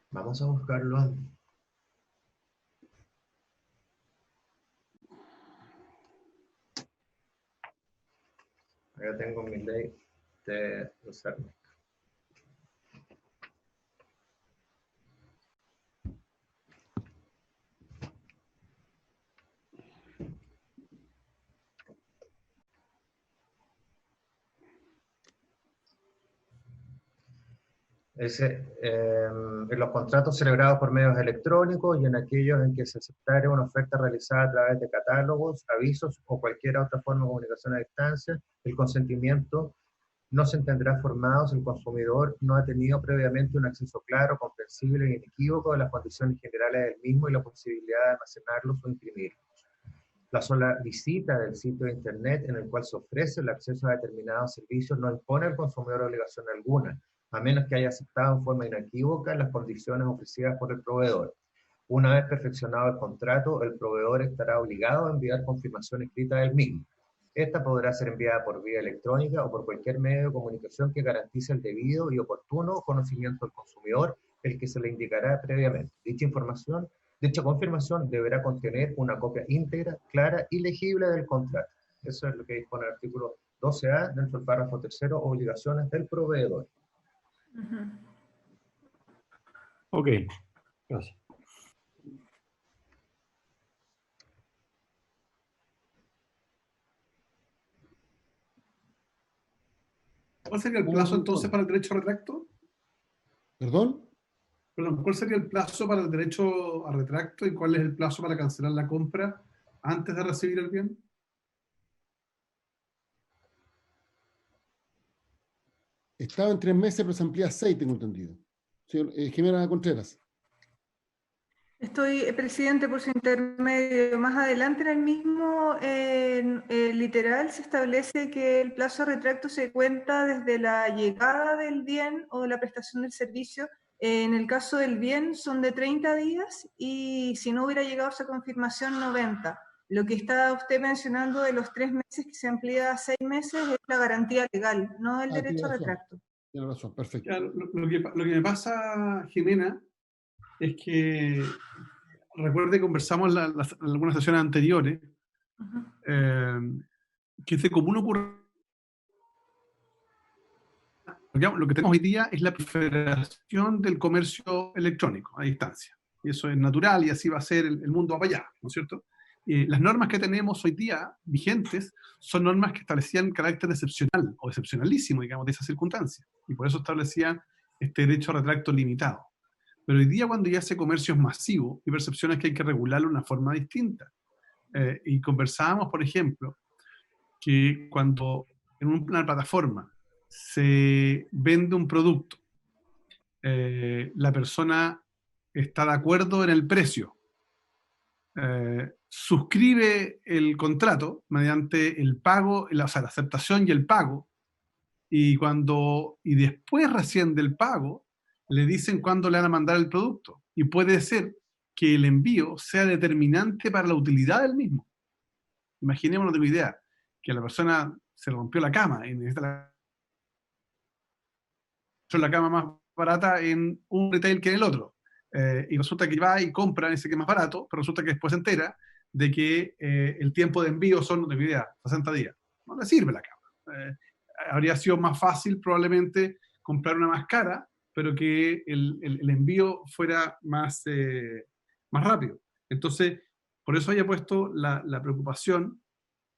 Vamos a buscarlo. Acá tengo mi ley de usarme. En los contratos celebrados por medios electrónicos y en aquellos en que se aceptare una oferta realizada a través de catálogos, avisos o cualquier otra forma de comunicación a distancia, el consentimiento no se entenderá formado si el consumidor no ha tenido previamente un acceso claro, comprensible e inequívoco de las condiciones generales del mismo y la posibilidad de almacenarlos o imprimirlos. La sola visita del sitio de Internet en el cual se ofrece el acceso a determinados servicios no impone al consumidor obligación alguna, a menos que haya aceptado en forma inequívoca las condiciones ofrecidas por el proveedor. Una vez perfeccionado el contrato, el proveedor estará obligado a enviar confirmación escrita del mismo. Esta podrá ser enviada por vía electrónica o por cualquier medio de comunicación que garantice el debido y oportuno conocimiento del consumidor, el que se le indicará previamente. Dicha confirmación deberá contener una copia íntegra, clara y legible del contrato. Eso es lo que dispone el artículo 12A dentro del párrafo tercero, obligaciones del proveedor. Ok, gracias. ¿Cuál sería el plazo entonces para el derecho a retracto? ¿Perdón? Perdón, ¿cuál sería el plazo para el derecho a retracto y cuál es el plazo para cancelar la compra antes de recibir el bien? Estaba en 3 meses, pero se amplía a 6, tengo entendido. Señor Jimena Contreras. Estoy, presidente, por su intermedio. Más adelante en el mismo literal se establece que el plazo de retracto se cuenta desde la llegada del bien o la prestación del servicio. En el caso del bien son de 30 días y si no hubiera llegado esa confirmación, 90. Lo que está usted mencionando de los 3 meses que se amplía a 6 meses es la garantía legal, no el derecho a retracto. Tiene razón, perfecto. Claro, lo que me pasa, Jimena, es que recuerde que conversamos en algunas sesiones anteriores, que es de común ocurrencia. Lo que tenemos hoy día es la proliferación del comercio electrónico a distancia. Y eso es natural y así va a ser el mundo para allá, ¿no es cierto? Las normas que tenemos hoy día vigentes son normas que establecían carácter excepcional o excepcionalísimo, digamos, de esas circunstancias. Y por eso establecían este derecho a retracto limitado. Pero hoy día, cuando ya ese comercio es masivo, hay percepciones que hay que regularlo de una forma distinta. Y conversábamos, por ejemplo, que cuando en una plataforma se vende un producto, la persona está de acuerdo en el precio, suscribe el contrato mediante el pago, o sea, la aceptación y el pago, y después recién del pago, le dicen cuándo le van a mandar el producto. Y puede ser que el envío sea determinante para la utilidad del mismo. Imaginémonos de una idea, que a la persona se rompió la cama y necesita la cama más barata en un retail que en el otro. Y resulta que va y compra ese que es más barato, pero resulta que después se entera de que el tiempo de envío son, no tengo idea, 60 días. No le sirve la cama. Habría sido más fácil probablemente comprar una más cara, pero que el envío fuera más rápido. Entonces, por eso haya puesto la preocupación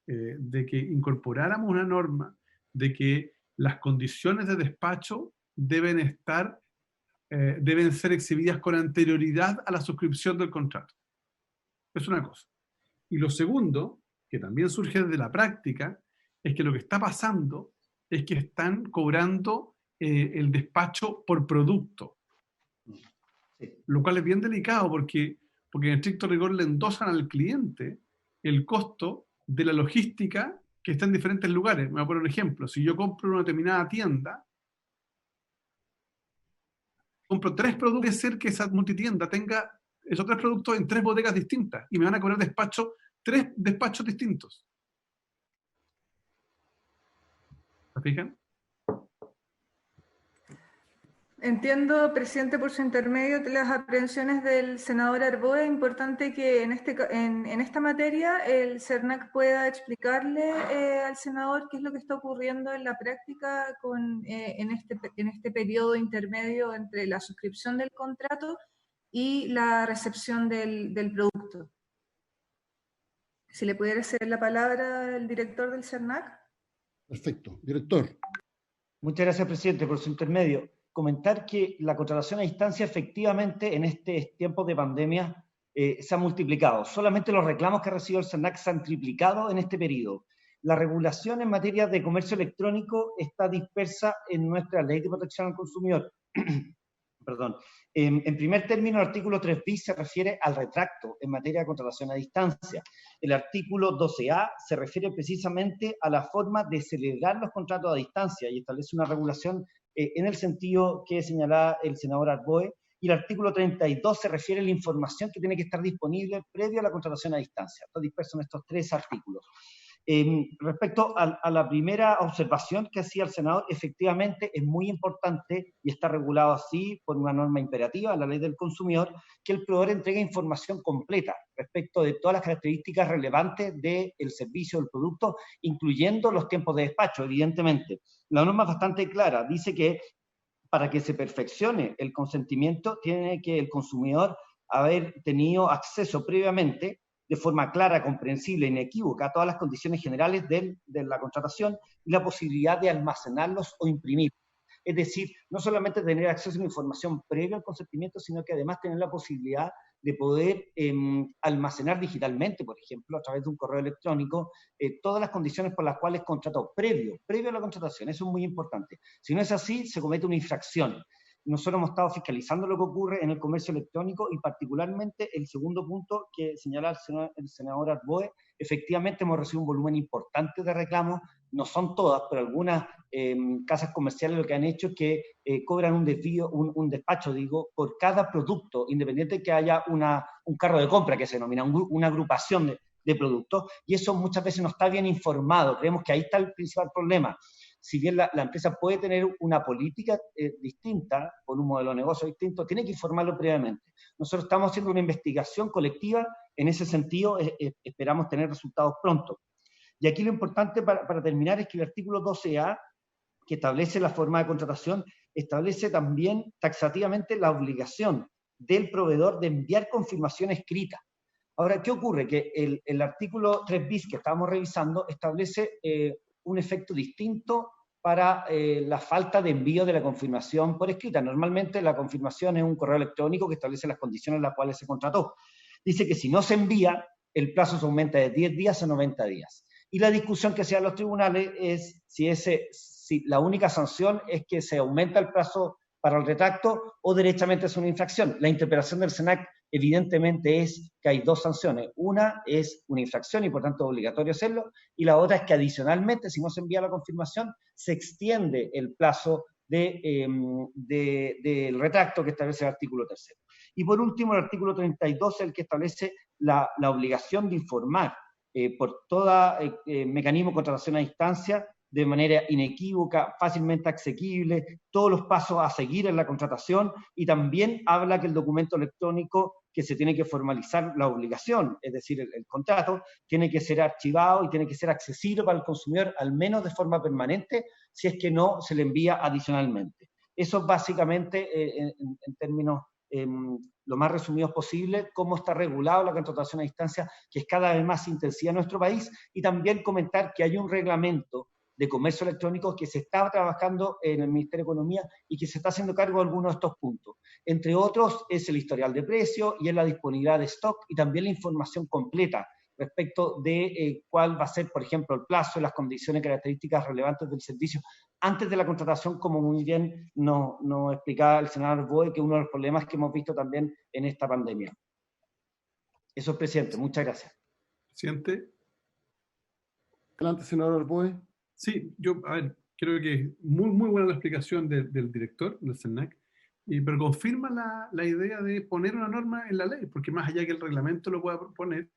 de que incorporáramos una norma de que las condiciones de despacho deben ser exhibidas con anterioridad a la suscripción del contrato. Es una cosa. Y lo segundo, que también surge desde la práctica, es que lo que está pasando es que están cobrando el despacho por producto. Lo cual es bien delicado porque en estricto rigor le endosan al cliente el costo de la logística que está en diferentes lugares. Me voy a poner un ejemplo. Si yo compro en una determinada tienda, compro 3 productos, puede ser que esa multitienda tenga esos 3 productos en 3 bodegas distintas y me van a cobrar 3 despachos distintos. ¿Se fijan? Entiendo, presidente, por su intermedio, las aprehensiones del senador Arboe. Es importante que en esta materia el CERNAC pueda explicarle al senador qué es lo que está ocurriendo en la práctica en este periodo intermedio entre la suscripción del contrato y la recepción del producto. Si le pudiera ceder la palabra al director del CERNAC. Perfecto. Director. Muchas gracias, presidente, por su intermedio. Comentar que la contratación a distancia efectivamente en este tiempo de pandemia se ha multiplicado. Solamente los reclamos que ha recibido el CERNAC se han triplicado en este periodo. La regulación en materia de comercio electrónico está dispersa en nuestra Ley de Protección al Consumidor. Perdón. En primer término, el artículo 3 bis se refiere al retracto en materia de contratación a distancia. El artículo 12A se refiere precisamente a la forma de celebrar los contratos a distancia y establece una regulación en el sentido que señalaba el senador Arboe, y el artículo 32 se refiere a la información que tiene que estar disponible previo a la contratación a distancia. Está disperso en estos 3 artículos. Respecto a la primera observación que hacía el senador, efectivamente es muy importante, y está regulado así por una norma imperativa, la Ley del Consumidor, que el proveedor entregue información completa respecto de todas las características relevantes del servicio o del producto, incluyendo los tiempos de despacho, evidentemente. La norma es bastante clara, dice que para que se perfeccione el consentimiento, tiene que el consumidor haber tenido acceso previamente de forma clara, comprensible, inequívoca a todas las condiciones generales de la contratación y la posibilidad de almacenarlos o imprimirlos. Es decir, no solamente tener acceso a la información previa al consentimiento, sino que además tener la posibilidad de poder almacenar digitalmente, por ejemplo, a través de un correo electrónico, todas las condiciones por las cuales contrató, previo a la contratación. Eso es muy importante. Si no es así, se comete una infracción. Nosotros hemos estado fiscalizando lo que ocurre en el comercio electrónico y particularmente el segundo punto que señala el senador Arboe, efectivamente hemos recibido un volumen importante de reclamos, no son todas, pero algunas casas comerciales lo que han hecho es que cobran un despacho, por cada producto, independiente de que haya un carro de compra que se denomina, una agrupación de productos, y eso muchas veces no está bien informado. Creemos que ahí está el principal problema. Si bien la empresa puede tener una política distinta, con un modelo de negocio distinto, tiene que informarlo previamente. Nosotros estamos haciendo una investigación colectiva, en ese sentido esperamos tener resultados pronto. Y aquí lo importante para terminar es que el artículo 12A, que establece la forma de contratación, establece también taxativamente la obligación del proveedor de enviar confirmación escrita. Ahora, ¿qué ocurre? Que el artículo 3 bis que estábamos revisando establece un efecto distinto para la falta de envío de la confirmación por escrita. Normalmente la confirmación es un correo electrónico que establece las condiciones en las cuales se contrató. Dice que si no se envía, el plazo se aumenta de 10 días a 90 días. Y la discusión que se da en los tribunales es si la única sanción es que se aumenta el plazo para el retracto o derechamente es una infracción. La interpretación del SENAC evidentemente es que hay dos sanciones. Una es una infracción y por tanto es obligatorio hacerlo, y la otra es que adicionalmente, si no se envía la confirmación, se extiende el plazo del retracto que establece el artículo 3. Y por último, el artículo 32 es el que establece la obligación de informar por todo mecanismo de contratación a distancia, de manera inequívoca, fácilmente asequible, todos los pasos a seguir en la contratación, y también habla que el documento electrónico que se tiene que formalizar la obligación, es decir, el contrato, tiene que ser archivado y tiene que ser accesible para el consumidor, al menos de forma permanente, si es que no se le envía adicionalmente. Eso es básicamente, en términos lo más resumidos posible, cómo está regulado la contratación a distancia, que es cada vez más intensiva en nuestro país, y también comentar que hay un reglamento de comercio electrónico que se está trabajando en el Ministerio de Economía y que se está haciendo cargo de algunos de estos puntos. Entre otros es el historial de precio y es la disponibilidad de stock y también la información completa respecto de cuál va a ser, por ejemplo, el plazo, las condiciones, características relevantes del servicio antes de la contratación, como muy bien nos explicaba el senador Boe, que es uno de los problemas que hemos visto también en esta pandemia. Eso es, presidente. Muchas gracias. Presidente. Adelante, senador Boe. Sí, creo que es muy buena la explicación del director del SENAC, pero confirma la idea de poner una norma en la ley, porque más allá que el reglamento lo pueda proponer,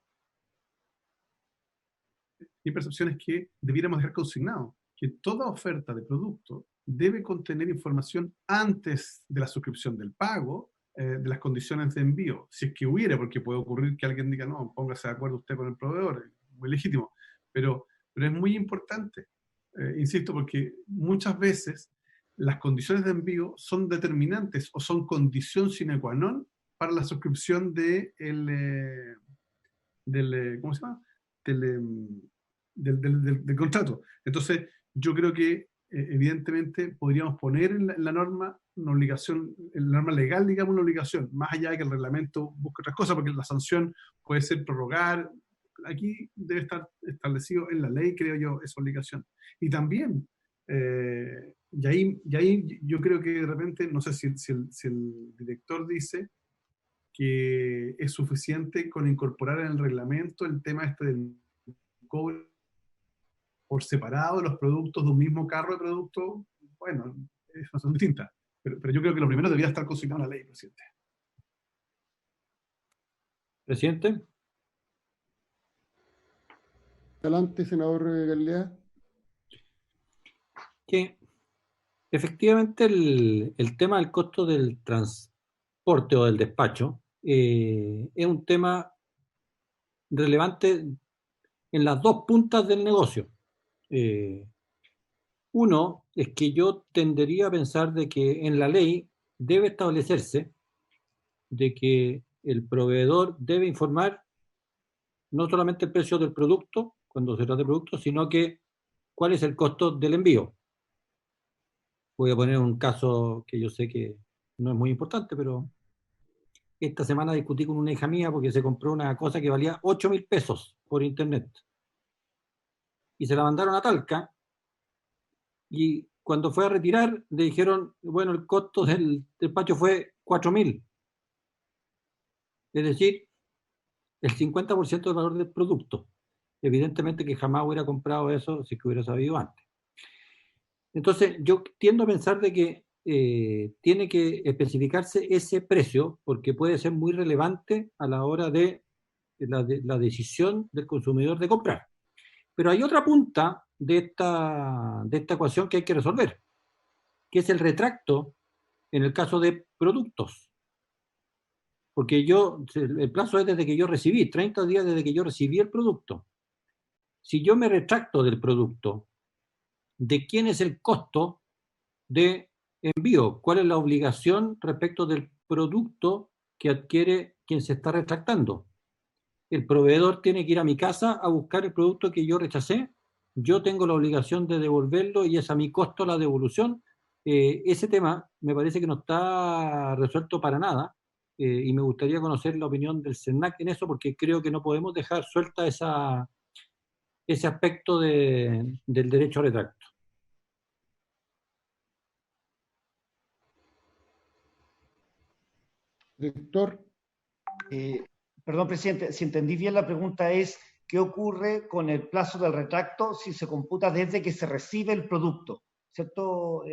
hay percepciones que debiéramos dejar consignado, que toda oferta de producto debe contener información antes de la suscripción del pago, de las condiciones de envío, si es que hubiera, porque puede ocurrir que alguien diga, no, póngase de acuerdo usted con el proveedor, muy legítimo, pero es muy importante. Insisto, porque muchas veces las condiciones de envío son determinantes o son condición sine qua non para la suscripción ¿cómo se llama? Del contrato. Entonces, yo creo que evidentemente podríamos poner en la norma una obligación, en la norma legal, digamos, una obligación, más allá de que el reglamento busque otras cosas, porque la sanción puede ser prorrogar. Aquí debe estar establecido en la ley, creo yo, esa obligación. Y también, y ahí yo creo que de repente, no sé si el director dice que es suficiente con incorporar en el reglamento el tema del cobro por separado de los productos de un mismo carro de producto. Bueno, esas son distintas. Pero yo creo que lo primero debería estar consignado en la ley, presidente. Presidente. Adelante, senador Galilea. Que efectivamente el tema del costo del transporte o del despacho es un tema relevante en las dos puntas del negocio. Uno es que yo tendería a pensar de que en la ley debe establecerse de que el proveedor debe informar no solamente el precio del producto, cuando se trata de producto, sino que cuál es el costo del envío. Voy a poner un caso que yo sé que no es muy importante, pero esta semana discutí con una hija mía porque se compró una cosa que valía 8.000 pesos por internet. Y se la mandaron a Talca, y cuando fue a retirar le dijeron, bueno, el costo del despacho fue 4.000. Es decir, el 50% del valor del producto. Evidentemente que jamás hubiera comprado eso si que hubiera sabido antes. Entonces, yo tiendo a pensar de que tiene que especificarse ese precio porque puede ser muy relevante a la hora de la decisión del consumidor de comprar. Pero hay otra punta de esta ecuación que hay que resolver, que es el retracto en el caso de productos. Porque el plazo es desde que yo recibí, 30 días desde que yo recibí el producto. Si yo me retracto del producto, ¿de quién es el costo de envío? ¿Cuál es la obligación respecto del producto que adquiere quien se está retractando? ¿El proveedor tiene que ir a mi casa a buscar el producto que yo rechacé? ¿Yo tengo la obligación de devolverlo y es a mi costo la devolución? Ese tema me parece que no está resuelto para nada, y me gustaría conocer la opinión del CERNAC en eso, porque creo que no podemos dejar suelta ese aspecto del derecho a retracto. Director. Perdón, presidente, si entendí bien la pregunta es, ¿qué ocurre con el plazo del retracto si se computa desde que se recibe el producto? ¿Cierto?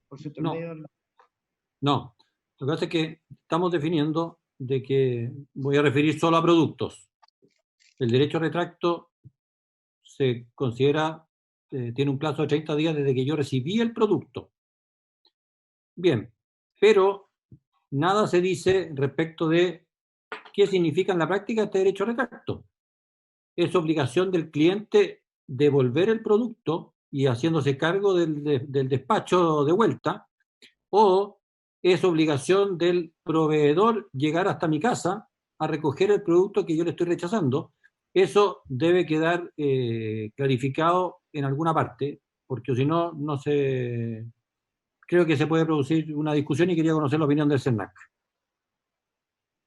Por cierto, No, lo que pasa es que estamos definiendo de que voy a referir solo a productos. El derecho a retracto se considera, tiene un plazo de 30 días desde que yo recibí el producto. Bien, pero nada se dice respecto de qué significa en la práctica este derecho a retracto. Es obligación del cliente devolver el producto y haciéndose cargo del despacho de vuelta, o es obligación del proveedor llegar hasta mi casa a recoger el producto que yo le estoy rechazando. Eso debe quedar clarificado en alguna parte, porque si no, creo que se puede producir una discusión y quería conocer la opinión del CERNAC.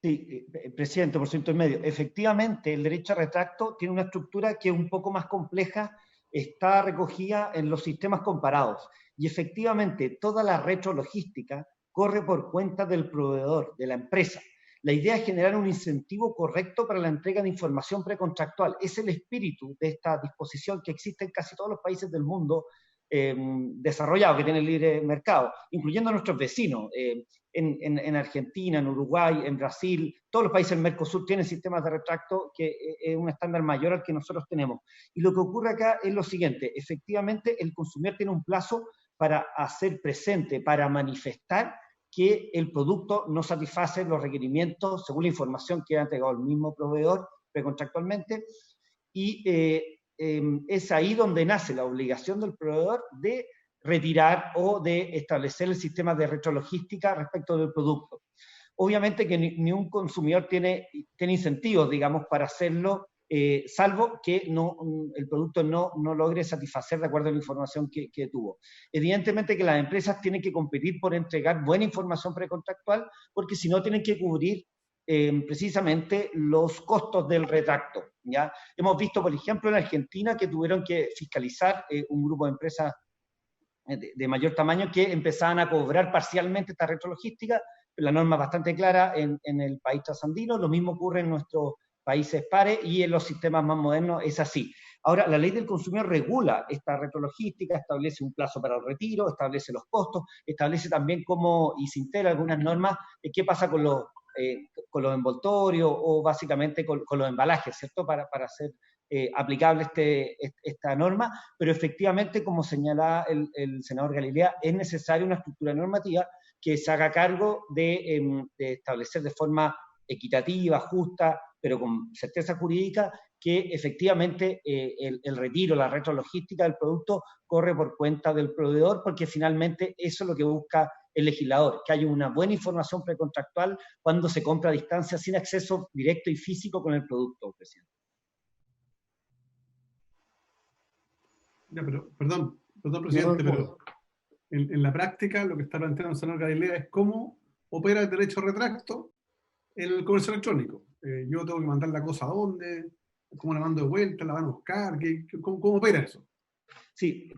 Sí, presidente, por su intermedio. Efectivamente, el derecho a retracto tiene una estructura que es un poco más compleja, está recogida en los sistemas comparados. Y efectivamente, toda la retrologística corre por cuenta del proveedor, de la empresa. La idea es generar un incentivo correcto para la entrega de información precontractual. Es el espíritu de esta disposición que existe en casi todos los países del mundo desarrollado, que tienen libre mercado, incluyendo a nuestros vecinos. En Argentina, en Uruguay, en Brasil, todos los países del Mercosur tienen sistemas de retracto que es un estándar mayor al que nosotros tenemos. Y lo que ocurre acá es lo siguiente: efectivamente el consumidor tiene un plazo para hacer presente, para manifestar que el producto no satisface los requerimientos según la información que ha entregado el mismo proveedor precontractualmente, y es ahí donde nace la obligación del proveedor de retirar o de establecer el sistema de retrologística respecto del producto. Obviamente que ni un consumidor tiene incentivos, digamos, para hacerlo, salvo que el producto no logre satisfacer de acuerdo a la información que tuvo. Evidentemente que las empresas tienen que competir por entregar buena información precontractual, porque si no tienen que cubrir precisamente los costos del retracto, ¿ya? Hemos visto, por ejemplo, en Argentina que tuvieron que fiscalizar un grupo de empresas de mayor tamaño que empezaban a cobrar parcialmente esta retrologística. La norma es bastante clara en el país trasandino, lo mismo ocurre en nuestros países pares y en los sistemas más modernos es así. Ahora, la ley del consumidor regula esta retrologística, establece un plazo para el retiro, establece los costos, establece también cómo, y se integra algunas normas, qué pasa con los envoltorios o básicamente con los embalajes, ¿cierto? Para hacer aplicable esta norma, pero efectivamente, como señala el senador Galilea, es necesaria una estructura normativa que se haga cargo de establecer de forma equitativa, justa, pero con certeza jurídica, que efectivamente el retiro, la retrologística del producto corre por cuenta del proveedor, porque finalmente eso es lo que busca el legislador, que haya una buena información precontractual cuando se compra a distancia sin acceso directo y físico con el producto, presidente. Ya, pero, perdón, presidente, pero en la práctica lo que está planteando el senador Galilea es cómo opera el derecho a retracto el comercio electrónico. Yo tengo que mandar la cosa a dónde, cómo la mando de vuelta, la van a buscar, cómo opera eso. Sí,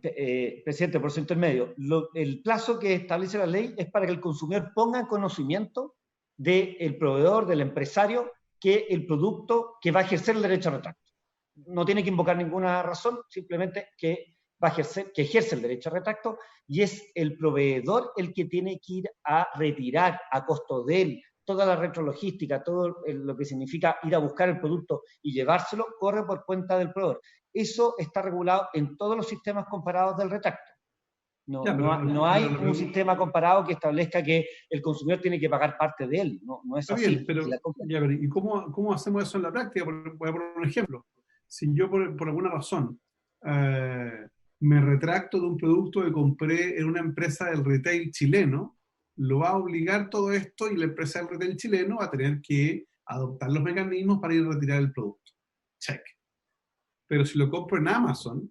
presidente, por su intermedio, el plazo que establece la ley es para que el consumidor ponga en conocimiento del proveedor, del empresario, que el producto que va a ejercer el derecho a retracto. No tiene que invocar ninguna razón, simplemente que ejerce el derecho a retracto, y es el proveedor el que tiene que ir a retirar a costo de él toda la retrologística, todo lo que significa ir a buscar el producto y llevárselo, corre por cuenta del proveedor. Eso está regulado en todos los sistemas comparados del retracto. No hay un sistema comparado que establezca que el consumidor tiene que pagar parte de él. No es así. Bien, pero ¿y cómo hacemos eso en la práctica? Voy a poner un ejemplo. Si yo por alguna razón me retracto de un producto que compré en una empresa del retail chileno, lo va a obligar todo esto y la empresa del retail chileno va a tener que adoptar los mecanismos para ir a retirar el producto. Check. Pero si lo compro en Amazon,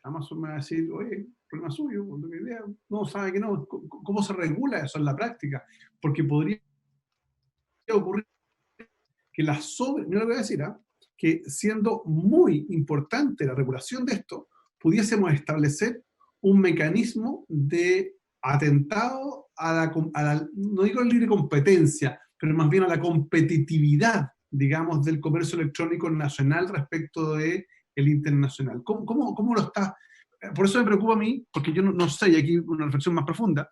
Amazon me va a decir, oye, problema suyo, no sabe que no. ¿Cómo se regula eso en la práctica? Porque podría ocurrir que mira lo que voy a decir, que siendo muy importante la regulación de esto, pudiésemos establecer un mecanismo de atentado a la no digo libre competencia, pero más bien a la competitividad, digamos, del comercio electrónico nacional respecto de el internacional. ¿Cómo lo está? Por eso me preocupa a mí, porque yo no sé, y aquí una reflexión más profunda,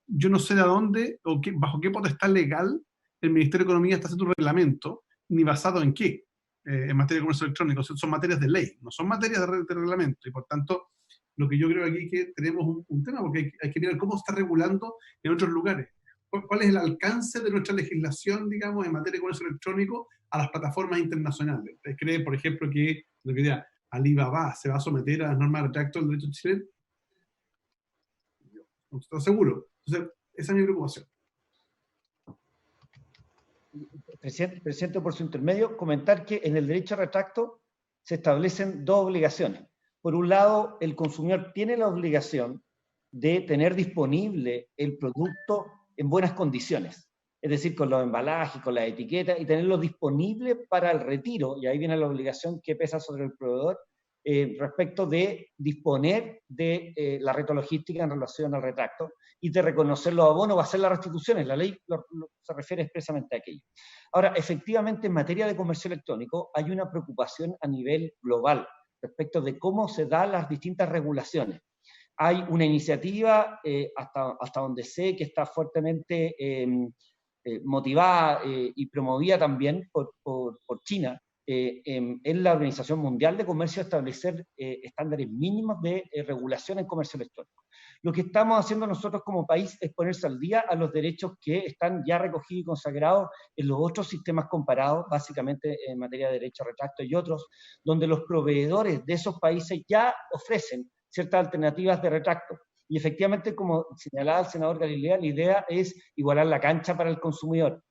yo no sé de dónde o bajo qué potestad legal el Ministerio de Economía está haciendo un reglamento, ni basado en qué, en materia de comercio electrónico. Son materias de ley, no son materias de reglamento, y por tanto, lo que yo creo aquí es que tenemos un tema, porque hay que mirar cómo está regulando en otros lugares. ¿Cuál es el alcance de nuestra legislación, digamos, en materia de comercio electrónico a las plataformas internacionales? ¿Ustedes creen, por ejemplo, que lo que diga Alibaba se va a someter a las normas de retracto del derecho chileno? No estoy seguro. Entonces, esa es mi preocupación. Presidente, por su intermedio, comentar que en el derecho a retracto se establecen dos obligaciones. Por un lado, el consumidor tiene la obligación de tener disponible el producto en buenas condiciones, es decir, con los embalajes, con las etiquetas, y tenerlo disponible para el retiro, y ahí viene la obligación que pesa sobre el proveedor respecto de disponer de la retrologística en relación al retracto y de reconocer los abonos o hacer las restituciones. La ley se refiere expresamente a aquello. Ahora, efectivamente, en materia de comercio electrónico hay una preocupación a nivel global respecto de cómo se dan las distintas regulaciones. Hay una iniciativa, hasta donde sé, que está fuertemente motivada y promovida también por China, en la Organización Mundial de Comercio, establecer estándares mínimos de regulación en comercio electrónico. Lo que estamos haciendo nosotros como país es ponerse al día a los derechos que están ya recogidos y consagrados en los otros sistemas comparados, básicamente en materia de derecho a retracto y otros, donde los proveedores de esos países ya ofrecen ciertas alternativas de retracto. Y efectivamente, como señalaba el senador Galilea, la idea es igualar la cancha para el consumidor,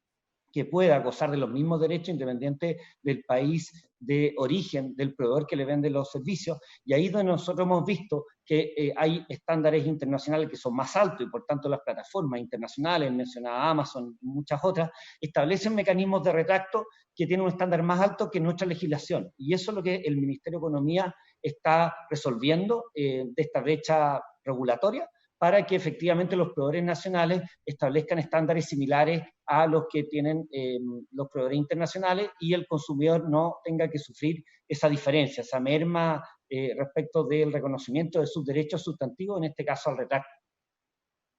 que pueda gozar de los mismos derechos independiente del país de origen del proveedor que le vende los servicios, y ahí donde nosotros hemos visto que hay estándares internacionales que son más altos, y por tanto las plataformas internacionales, mencionada Amazon y muchas otras, establecen mecanismos de retracto que tienen un estándar más alto que nuestra legislación, y eso es lo que el Ministerio de Economía está resolviendo de esta brecha regulatoria, para que efectivamente los proveedores nacionales establezcan estándares similares a los que tienen los proveedores internacionales y el consumidor no tenga que sufrir esa diferencia, esa merma respecto del reconocimiento de sus derechos sustantivos, en este caso al retracto.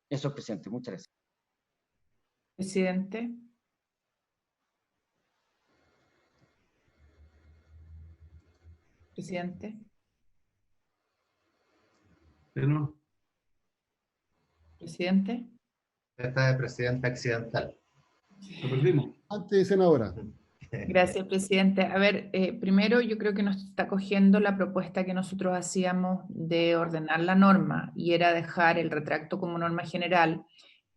Eso es, presidente. Muchas gracias. Presidente. Presidente. No. Presidente. Esta es presidenta accidental. Lo perdimos. Antes, senadora. Gracias, presidente. A ver, primero yo creo que nos está cogiendo la propuesta que nosotros hacíamos de ordenar la norma, y era dejar el retracto como norma general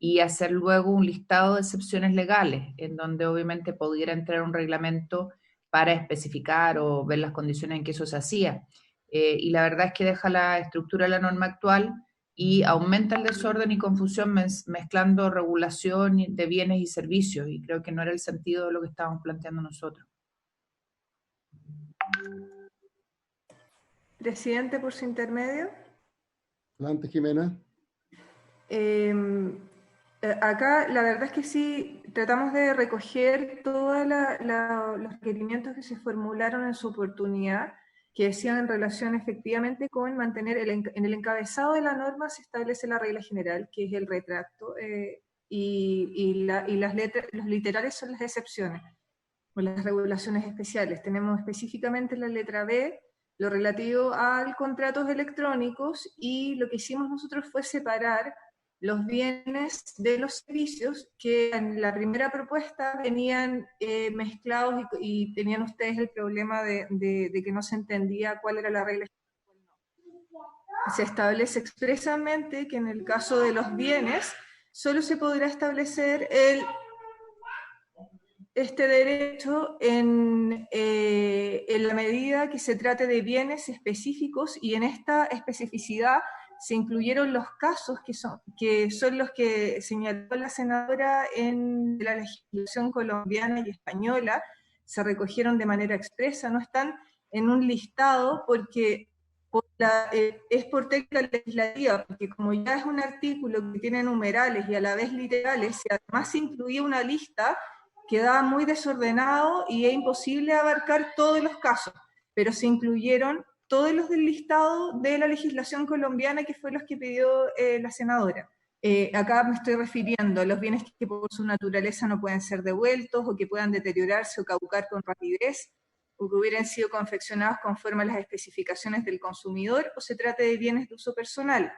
y hacer luego un listado de excepciones legales, en donde obviamente pudiera entrar un reglamento para especificar o ver las condiciones en que eso se hacía. Y la verdad es que deja la estructura de la norma actual, y aumenta el desorden y confusión mezclando regulación de bienes y servicios, y creo que no era el sentido de lo que estábamos planteando nosotros. Presidente, por su intermedio. Adelante, Jimena. Acá la verdad es que sí, tratamos de recoger todos los requerimientos que se formularon en su oportunidad, que decían en relación efectivamente con mantener, en el encabezado de la norma se establece la regla general, que es el retracto, y las letras, los literales son las excepciones, o las regulaciones especiales. Tenemos específicamente la letra B, lo relativo a contratos electrónicos, y lo que hicimos nosotros fue separar los bienes de los servicios, que en la primera propuesta venían mezclados y tenían ustedes el problema de que no se entendía cuál era la regla. Se establece expresamente que en el caso de los bienes solo se podrá establecer este derecho en la medida que se trate de bienes específicos, y en esta especificidad se incluyeron los casos que son los que señaló la senadora en la legislación colombiana y española, se recogieron de manera expresa, no están en un listado porque es por técnica legislativa, porque como ya es un artículo que tiene numerales y a la vez literales, y además se incluía una lista, quedaba muy desordenado y es imposible abarcar todos los casos, pero se incluyeron todos los del listado de la legislación colombiana, que fue los que pidió la senadora. Acá me estoy refiriendo a los bienes que por su naturaleza no pueden ser devueltos, o que puedan deteriorarse o caducar con rapidez, o que hubieran sido confeccionados conforme a las especificaciones del consumidor, o se trate de bienes de uso personal.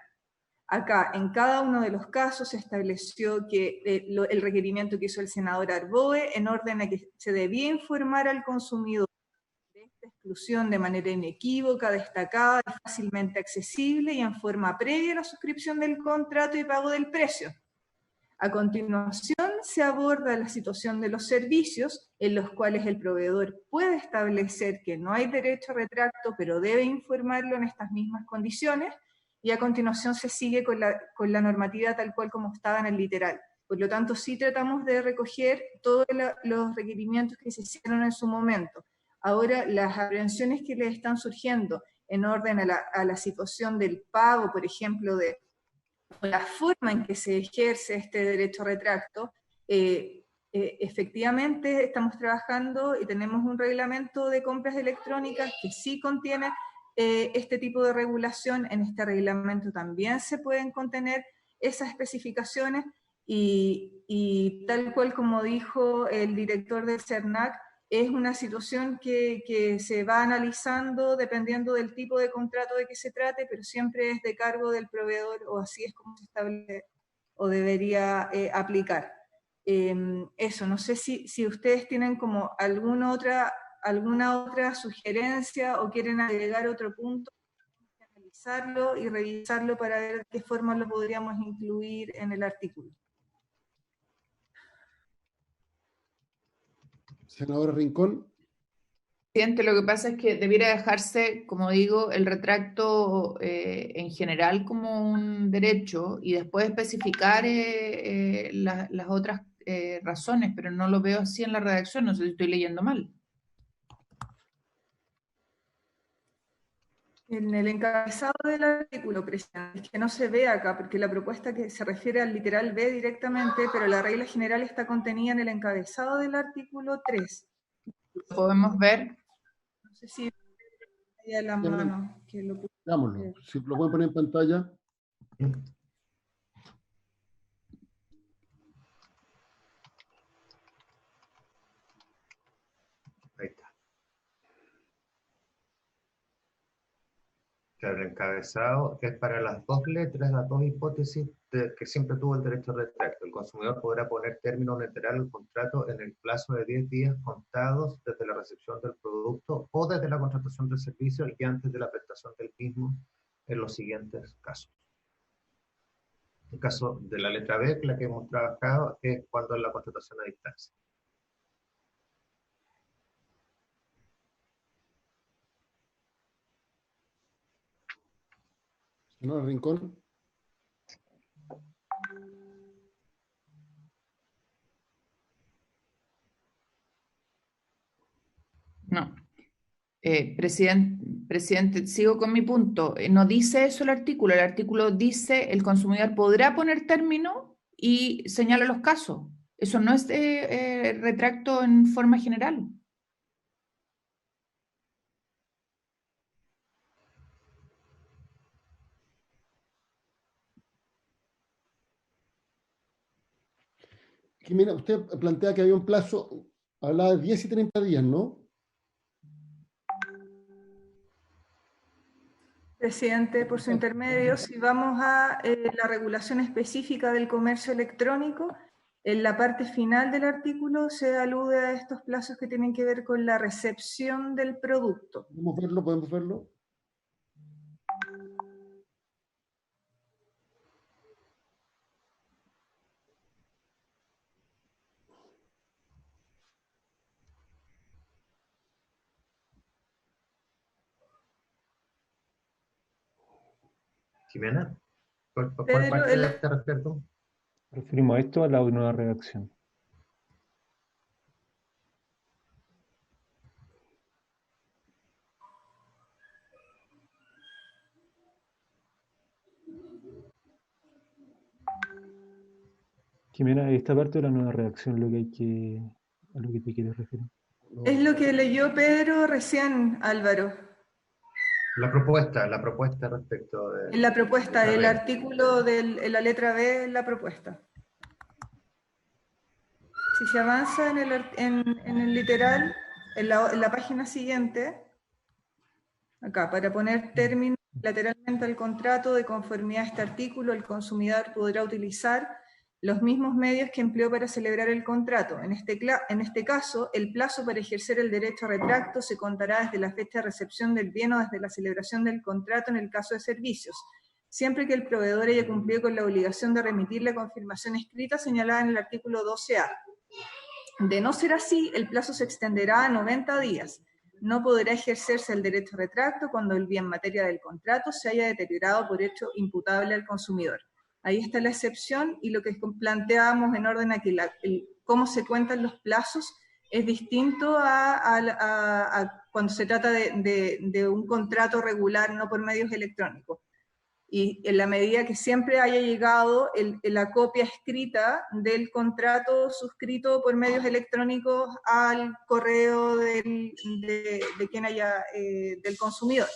Acá, en cada uno de los casos, se estableció que el requerimiento que hizo el senador Arboe, en orden a que se debía informar al consumidor de esta exclusión de manera inequívoca, destacada, fácilmente accesible y en forma previa a la suscripción del contrato y pago del precio. A continuación, se aborda la situación de los servicios, en los cuales el proveedor puede establecer que no hay derecho a retracto, pero debe informarlo en estas mismas condiciones, y a continuación se sigue con la normativa tal cual como estaba en el literal. Por lo tanto, sí tratamos de recoger todos los requerimientos que se hicieron en su momento. Ahora, las aprehensiones que les están surgiendo en orden a la situación del pago, por ejemplo, de la forma en que se ejerce este derecho a retracto, efectivamente estamos trabajando y tenemos un reglamento de compras electrónicas que sí contiene este tipo de regulación. En este reglamento también se pueden contener esas especificaciones, y tal cual como dijo el director del CERNAC, es una situación que se va analizando dependiendo del tipo de contrato de que se trate, pero siempre es de cargo del proveedor, o así es como se establece o debería aplicar. Eso, no sé si ustedes tienen como alguna otra sugerencia o quieren agregar otro punto, analizarlo y revisarlo para ver de qué forma lo podríamos incluir en el artículo. Senadora Rincón. Presidente, lo que pasa es que debiera dejarse, como digo, el retracto en general como un derecho, y después especificar las otras razones, pero no lo veo así en la redacción, no sé si estoy leyendo mal. En el encabezado del artículo, presidente, es que no se ve acá, porque la propuesta que se refiere al literal B directamente, pero la regla general está contenida en el encabezado del artículo 3. ¿Lo podemos ver? No sé si hay a la mano que lo puede. Veámoslo. Si lo pueden poner en pantalla. Ahí está. Claro, el encabezado es para las dos letras, las dos hipótesis que siempre tuvo el derecho a retracto. El consumidor podrá poner término unilateral al contrato en el plazo de 10 días contados desde la recepción del producto o desde la contratación del servicio y antes de la prestación del mismo, en los siguientes casos. El caso de la letra B, la que hemos trabajado, es cuando es la contratación a distancia. Senadora Rincón. Presidente, sigo con mi punto. No dice eso el artículo dice el consumidor podrá poner término y señala los casos. Eso no es retracto en forma general. Jimena, usted plantea que había un plazo, hablaba de 10 y 30 días, ¿no? Presidente, por su intermedio, si vamos a la regulación específica del comercio electrónico, en la parte final del artículo se alude a estos plazos que tienen que ver con la recepción del producto. ¿Podemos verlo? ¿Podemos verlo? Jimena, ¿cuál Pero parte el- te refieres? Referimos a esto a la nueva redacción. Jimena, esta parte de la nueva redacción lo que hay que, a lo que te quieres referir. Es lo que leyó Pedro recién, Álvaro. La propuesta respecto de... En la propuesta, A el ver. artículo en la letra B de la propuesta. Si se avanza en el literal, en la página siguiente, acá, para poner término lateralmente al contrato de conformidad a este artículo, el consumidor podrá utilizar los mismos medios que empleó para celebrar el contrato. En este caso, el plazo para ejercer el derecho a retracto se contará desde la fecha de recepción del bien o desde la celebración del contrato en el caso de servicios, siempre que el proveedor haya cumplido con la obligación de remitir la confirmación escrita señalada en el artículo 12A. De no ser así, el plazo se extenderá a 90 días. No podrá ejercerse el derecho a retracto cuando el bien materia del contrato se haya deteriorado por hecho imputable al consumidor. Ahí está la excepción y lo que planteábamos en orden a que cómo se cuentan los plazos es distinto a cuando se trata de un contrato regular no por medios electrónicos. Y en la medida que siempre haya llegado la copia escrita del contrato suscrito por medios electrónicos al correo de quien haya, del consumidor.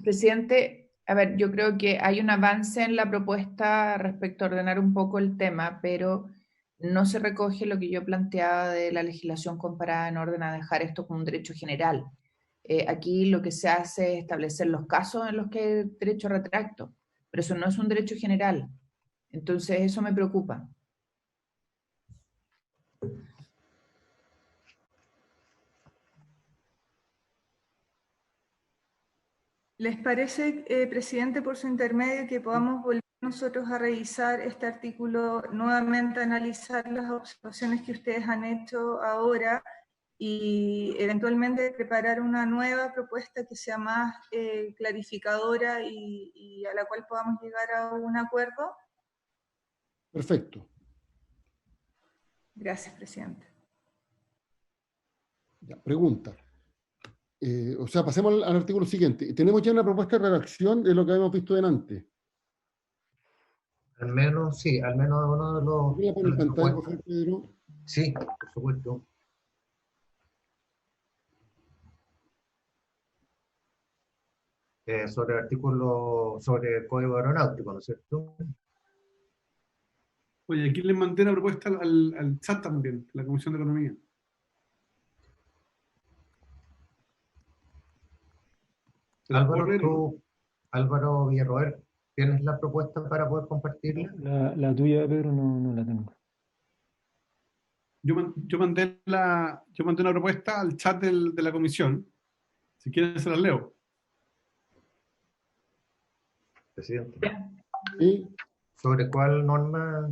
Presidente, a ver, yo creo que hay un avance en la propuesta respecto a ordenar un poco el tema, pero no se recoge lo que yo planteaba de la legislación comparada en orden a dejar esto como un derecho general. Aquí lo que se hace es establecer los casos en los que hay derecho a retracto, pero eso no es un derecho general. Entonces eso me preocupa. ¿Les parece, presidente, por su intermedio, que podamos volver nosotros a revisar este artículo, nuevamente analizar las observaciones que ustedes han hecho ahora y eventualmente preparar una nueva propuesta que sea más clarificadora y a la cual podamos llegar a un acuerdo? Perfecto. Gracias, presidente. Ya, pregunta. O sea, pasemos al artículo siguiente. Tenemos ya una propuesta de redacción de lo que habíamos visto delante. Al menos, sí, al menos uno de los... ¿Voy a poner en pantalla, por favor, Pedro? Sí, por supuesto. Sobre el artículo, sobre el código aeronáutico, ¿no es cierto? Oye, aquí les mandé una propuesta al chat también, la Comisión de Economía. Álvaro Villarroel, ¿tienes la propuesta para poder compartirla? La tuya, Pedro, no la tengo. Yo mandé una propuesta al chat de la comisión. Si quieren se las leo. Presidente. ¿Sí? ¿Sobre cuál norma,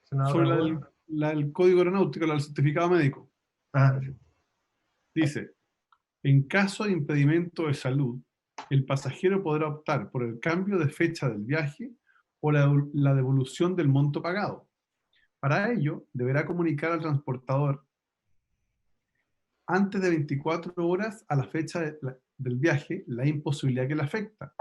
senador? Sobre el código aeronáutico, el certificado médico. Perfecto. Dice, en caso de impedimento de salud, el pasajero podrá optar por el cambio de fecha del viaje o la devolución del monto pagado. Para ello, deberá comunicar al transportador antes de 24 horas a la fecha del viaje la imposibilidad que le afecta,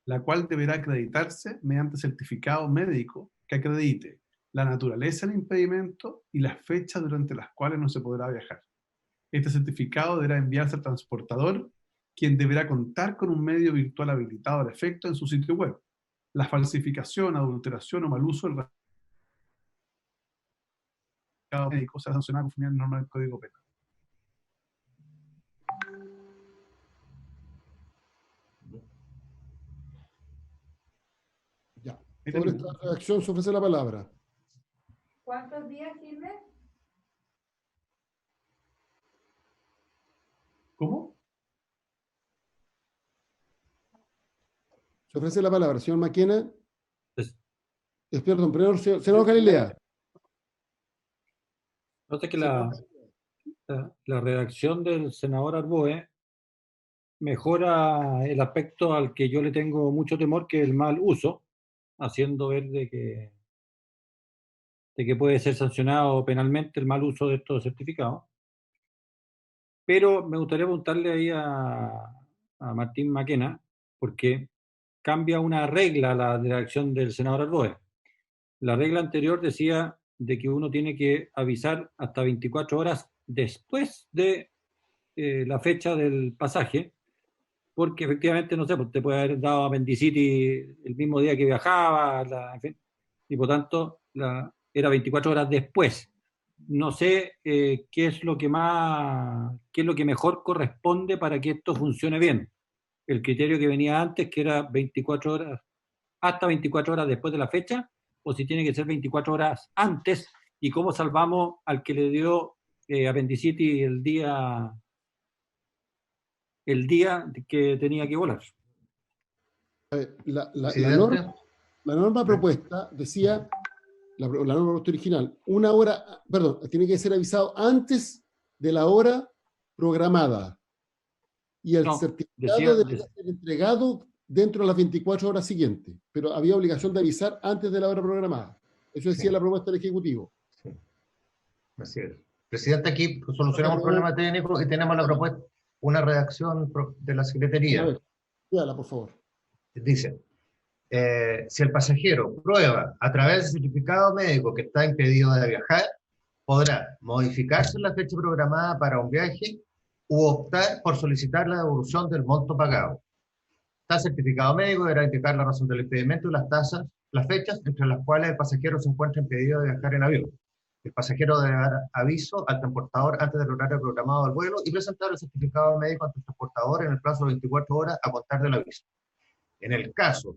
la cual deberá acreditarse mediante certificado médico que acredite la naturaleza del impedimento y las fechas durante las cuales no se podrá viajar. Este certificado deberá enviarse al transportador, quien deberá contar con un medio virtual habilitado al efecto en su sitio web. La falsificación, adulteración o mal uso del certificado médico será sancionada conforme a las normas del Código Penal. Ya. Sobre esta redacción se ofrece la palabra. ¿Cuántos días, Gilbert? ¿Cómo? Se ofrece la palabra. Señor Maquena. Pues, Perdón, senador Galilea. nota que la redacción del senador Arboe mejora el aspecto al que yo le tengo mucho temor, que es el mal uso, haciendo ver de que puede ser sancionado penalmente el mal uso de estos certificados. Pero me gustaría preguntarle ahí a Martín Maquena, porque cambia una regla la redacción del senador Arboe. La regla anterior decía de que uno tiene que avisar hasta 24 horas después de la fecha del pasaje, porque efectivamente, no sé, pues te puede haber dado apendicitis el mismo día que viajaba, en fin, y por tanto era 24 horas después. No sé qué es lo que mejor corresponde para que esto funcione bien. El criterio que venía antes, que era 24 horas, hasta 24 horas después de la fecha, o si tiene que ser 24 horas antes, y cómo salvamos al que le dio apendicitis el día que tenía que volar. La norma propuesta decía, la norma propuesta original, tiene que ser avisado antes de la hora programada. Y el certificado debe ser entregado dentro de las 24 horas siguientes. Pero había obligación de avisar antes de la hora programada. Eso decía la propuesta del Ejecutivo. Sí. Así es. Presidente, aquí solucionamos un problema técnico y tenemos la propuesta, una redacción de la Secretaría. A ver, dígala, por favor. Dice, si el pasajero prueba a través del certificado médico que está impedido de viajar, podrá modificarse la fecha programada para un viaje u optar por solicitar la devolución del monto pagado. Tal certificado médico deberá indicar la razón del impedimento y las fechas entre las cuales el pasajero se encuentra impedido de viajar en avión. El pasajero debe dar aviso al transportador antes del horario programado del vuelo y presentar el certificado médico ante el transportador en el plazo de 24 horas a contar del aviso. En el caso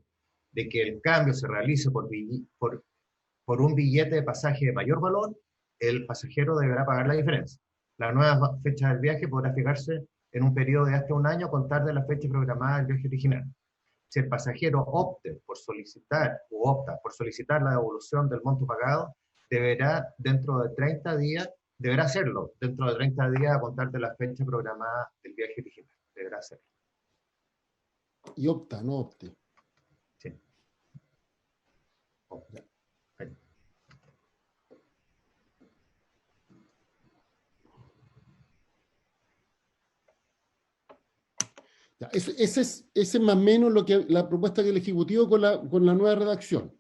de que el cambio se realice por un billete de pasaje de mayor valor, el pasajero deberá pagar la diferencia. La nueva fecha del viaje podrá fijarse en un periodo de hasta un año a contar de la fecha programada del viaje original. Si el pasajero opta por solicitar la devolución del monto pagado, deberá hacerlo dentro de 30 días a contar de la fecha programada del viaje original. Deberá hacerlo. Y opta, no opte. Sí. Opta. Ya, ese es más o menos la propuesta del Ejecutivo con la nueva redacción.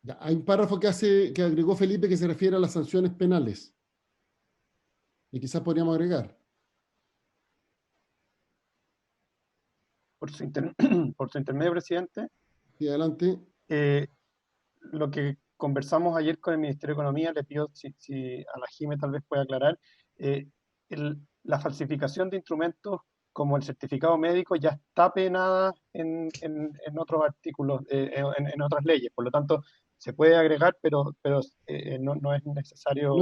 Ya, hay un párrafo que agregó Felipe que se refiere a las sanciones penales. Y quizás podríamos agregar. Por su intermedio, presidente. Sí, adelante. Lo que conversamos ayer con el Ministerio de Economía, le pido si a la Jime tal vez puede aclarar, la falsificación de instrumentos como el certificado médico ya está penada en otros artículos, en otras leyes, por lo tanto se puede agregar, pero no es necesario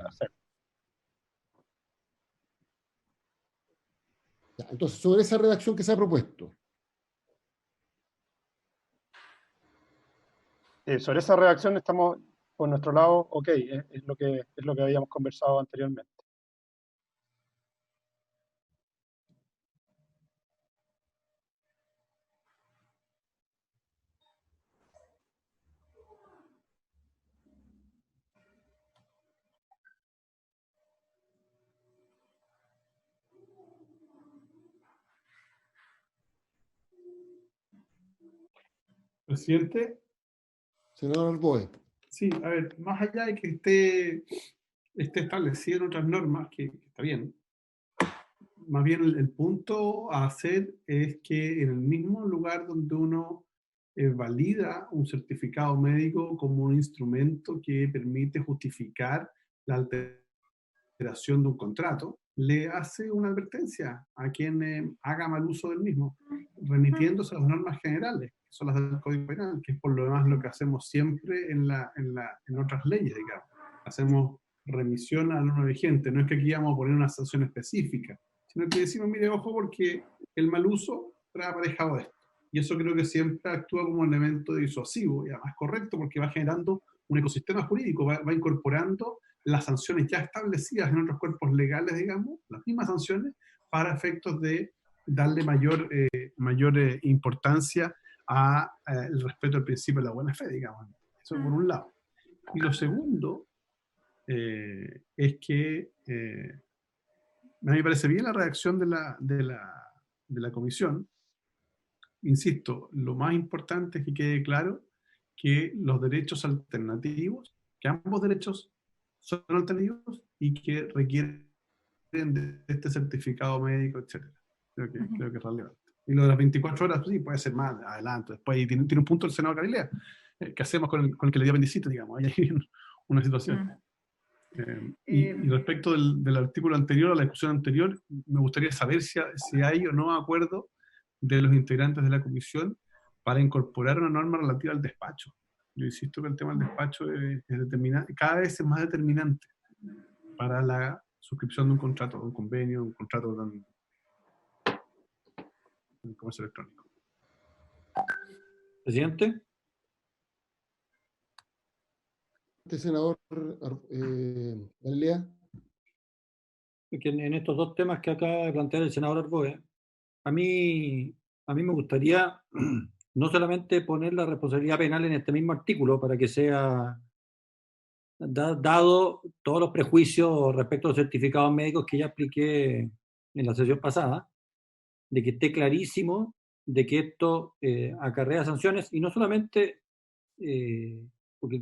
hacerlo. Ya, entonces, sobre esa redacción que se ha propuesto. Sobre esa redacción estamos, por nuestro lado, ok, es lo que habíamos conversado anteriormente. Presidente. Senador Arboe. Sí, a ver, más allá de que esté establecido en otras normas, que está bien, más bien el punto a hacer es que en el mismo lugar donde uno valida un certificado médico como un instrumento que permite justificar la alteración de un contrato, le hace una advertencia a quien haga mal uso del mismo, remitiéndose a las normas generales, que son las del Código Penal, que es por lo demás lo que hacemos siempre en otras leyes, digamos. Hacemos remisión a la norma vigente, no es que aquí vamos a poner una sanción específica, sino que decimos, mire, ojo, porque el mal uso trae aparejado esto. Y eso creo que siempre actúa como un elemento disuasivo, y además correcto, porque va generando un ecosistema jurídico, va incorporando las sanciones ya establecidas en otros cuerpos legales, digamos, las mismas sanciones, para efectos de darle mayor importancia al respeto al principio de la buena fe, digamos. Eso por un lado. Y lo segundo es que a mí me parece bien la reacción de la comisión. Insisto, lo más importante es que quede claro que los derechos alternativos, que ambos derechos son alternativos y que requieren de este certificado médico, etc. Creo que es relevante. Y lo de las 24 horas, sí, puede ser más adelante. Después y tiene un punto el senador Galilea. ¿Qué hacemos con el que le dio apendicitis, digamos? Ahí hay una situación. Y respecto del artículo anterior, a la discusión anterior, me gustaría saber si hay o no acuerdo de los integrantes de la comisión para incorporar una norma relativa al despacho. Yo insisto que el tema del despacho es determinante, cada vez es más determinante para la suscripción de un contrato, de un convenio, de un contrato de comercio electrónico. Presidente. Senador Galilea. En estos dos temas que acaba de plantear el senador Arboe, a mí me gustaría no solamente poner la responsabilidad penal en este mismo artículo para que sea dado todos los prejuicios respecto a los certificados médicos que ya expliqué en la sesión pasada, de que esté clarísimo de que esto acarrea sanciones, y no solamente porque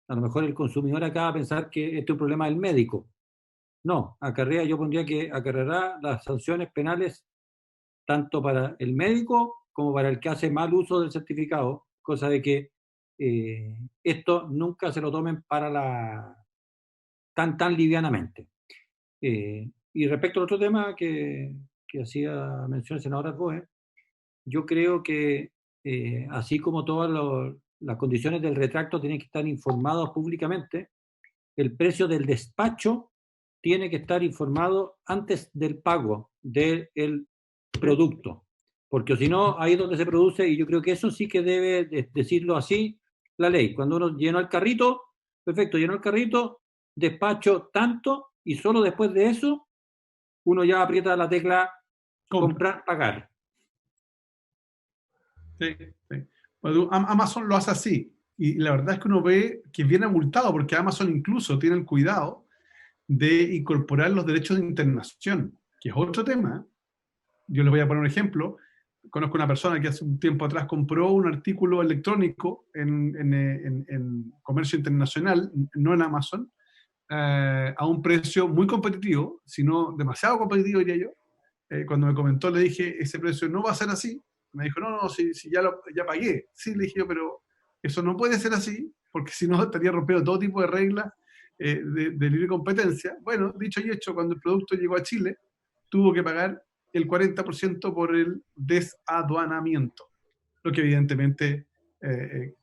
a lo mejor el consumidor acaba va a pensar que este es un problema del médico. No, yo pondría que acarreará las sanciones penales tanto para el médico como para el que hace mal uso del certificado, cosa de que esto nunca se lo tomen para tan livianamente. Y respecto al otro tema que hacía mención el senador Arboe, yo creo que así como todas las condiciones del retracto tienen que estar informados públicamente, el precio del despacho tiene que estar informado antes del pago del producto, porque si no, ahí es donde se produce, y yo creo que eso sí que debe decirlo así la ley. Cuando uno llenó el carrito, perfecto, llenó el carrito, despacho tanto, y solo después de eso uno ya aprieta la tecla comprar, pagar. Sí. Bueno, Amazon lo hace así, y la verdad es que uno ve que viene abultado, porque Amazon incluso tiene el cuidado de incorporar los derechos de internación, que es otro tema. Yo les voy a poner un ejemplo. Conozco una persona que hace un tiempo atrás compró un artículo electrónico en comercio internacional, no en Amazon, a un precio muy competitivo, sino demasiado competitivo, diría yo. Cuando me comentó, le dije, ese precio no va a ser así. Me dijo, no, si ya pagué. Sí, le dije yo, pero eso no puede ser así, porque si no estaría rompiendo todo tipo de reglas de libre competencia. Bueno, dicho y hecho, cuando el producto llegó a Chile, tuvo que pagar el 40% por el desaduanamiento, lo que evidentemente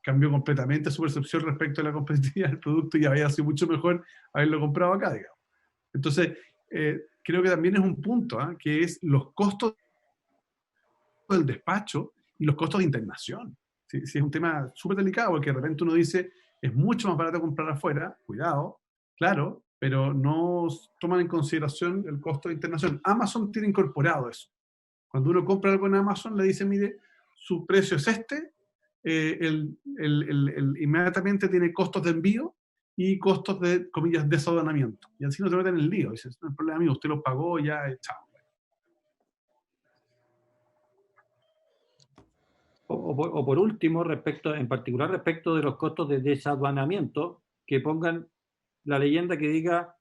cambió completamente su percepción respecto a la competitividad del producto, y había sido mucho mejor haberlo comprado acá, digamos. Entonces, creo que también es un punto, que es los costos del despacho y los costos de internación. Sí, es un tema súper delicado, porque de repente uno dice, es mucho más barato comprar afuera, cuidado, claro, pero no toman en consideración el costo de internación. Amazon tiene incorporado eso. Cuando uno compra algo en Amazon, le dice, mire, su precio es este, inmediatamente tiene costos de envío y costos de, comillas, desaduanamiento. Y así no se meten en el lío. Dice, no hay problema mío, usted lo pagó, ya, chao. O o por último, en particular respecto de los costos de desaduanamiento, que pongan la leyenda que diga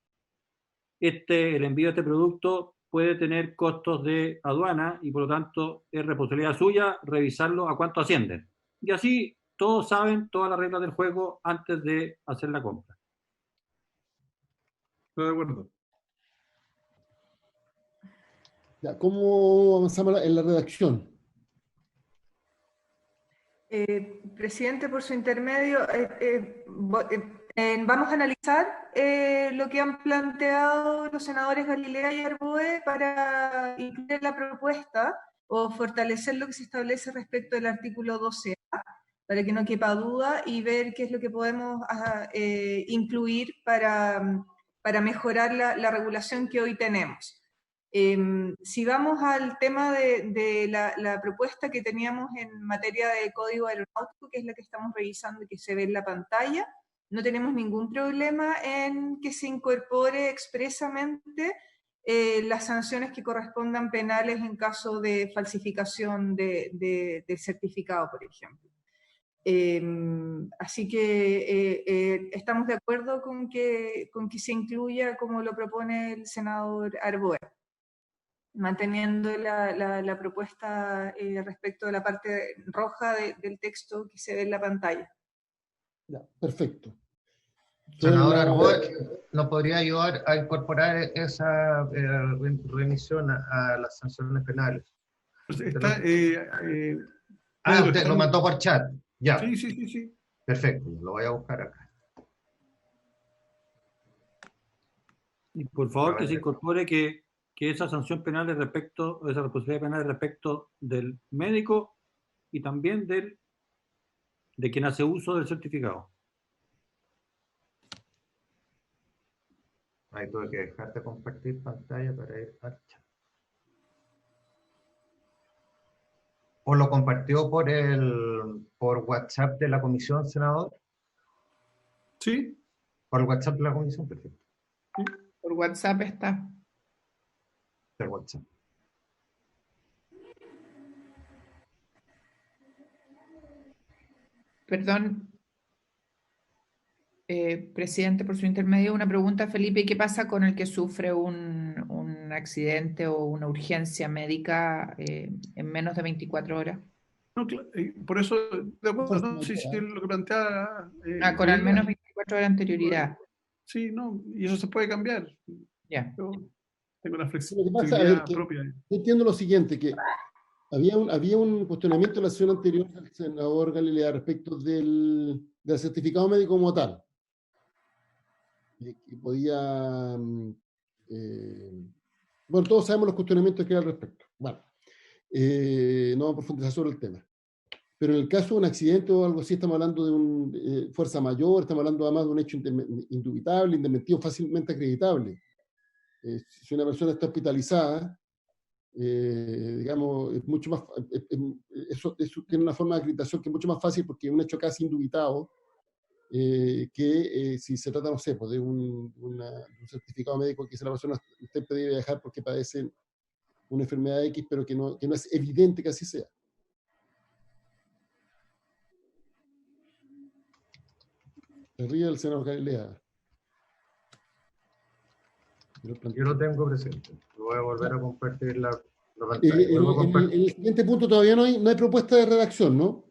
el envío de este producto puede tener costos de aduana y por lo tanto es responsabilidad suya revisarlo a cuánto ascienden. Y así todos saben todas las reglas del juego antes de hacer la compra. Estoy de acuerdo. Ya, ¿cómo avanzamos en la redacción? Presidente, por su intermedio, vamos a analizar lo que han planteado los senadores Galilea y Arboe para incluir la propuesta o fortalecer lo que se establece respecto del artículo 12A, para que no quepa duda y ver qué es lo que podemos incluir para mejorar la regulación que hoy tenemos. Si vamos al tema de la propuesta que teníamos en materia de código aeronáutico, que es la que estamos revisando y que se ve en la pantalla, no tenemos ningún problema en que se incorpore expresamente las sanciones que correspondan penales en caso de falsificación de certificado, por ejemplo. Así que estamos de acuerdo con que se incluya como lo propone el senador Arboe, manteniendo la propuesta respecto de la parte roja del texto que se ve en la pantalla. Ya, perfecto. Senador Arboe, ¿nos podría ayudar a incorporar esa remisión a las sanciones penales? Pues está, usted lo mandó por chat. Ya. Sí. Perfecto, lo voy a buscar acá. Y por favor que se incorpore que esa sanción penal es respecto, esa responsabilidad penal es respecto del médico y también de quien hace uso del certificado. Ahí tuve que dejarte compartir pantalla para ir al chat. ¿O lo compartió por WhatsApp de la comisión, senador? Sí. ¿Por el WhatsApp de la comisión? Perfecto. Sí. Por WhatsApp está. Por WhatsApp. Perdón, presidente, por su intermedio, una pregunta, Felipe. ¿Qué pasa con el que sufre un accidente o una urgencia médica en menos de 24 horas? No, por eso, de acuerdo, no, sí, lo que plantea... con al menos 24 horas de anterioridad. Sí, no, y eso se puede cambiar. Ya. Yo tengo la Lo que flexibilidad pasa, propia. Yo entiendo lo siguiente, que había un cuestionamiento en la sesión anterior del senador Galilea respecto del certificado médico como tal. Que podía... bueno, todos sabemos los cuestionamientos que hay al respecto. Bueno, no vamos a profundizar sobre el tema. Pero en el caso de un accidente o algo así, estamos hablando de una fuerza mayor, estamos hablando además de un hecho indubitable, indemnitivo, fácilmente acreditable. Si una persona está hospitalizada, digamos, es mucho más, eso tiene una forma de acreditación que es mucho más fácil porque es un hecho casi indubitado que si se trata, no sé, pues de un certificado médico que si la persona usted puede viajar porque padece una enfermedad X, pero que no es evidente que así sea. Se ríe el senador Galilea. Yo lo tengo presente. Lo voy a volver a compartir la pantalla. En el siguiente punto todavía no hay propuesta de redacción, ¿no?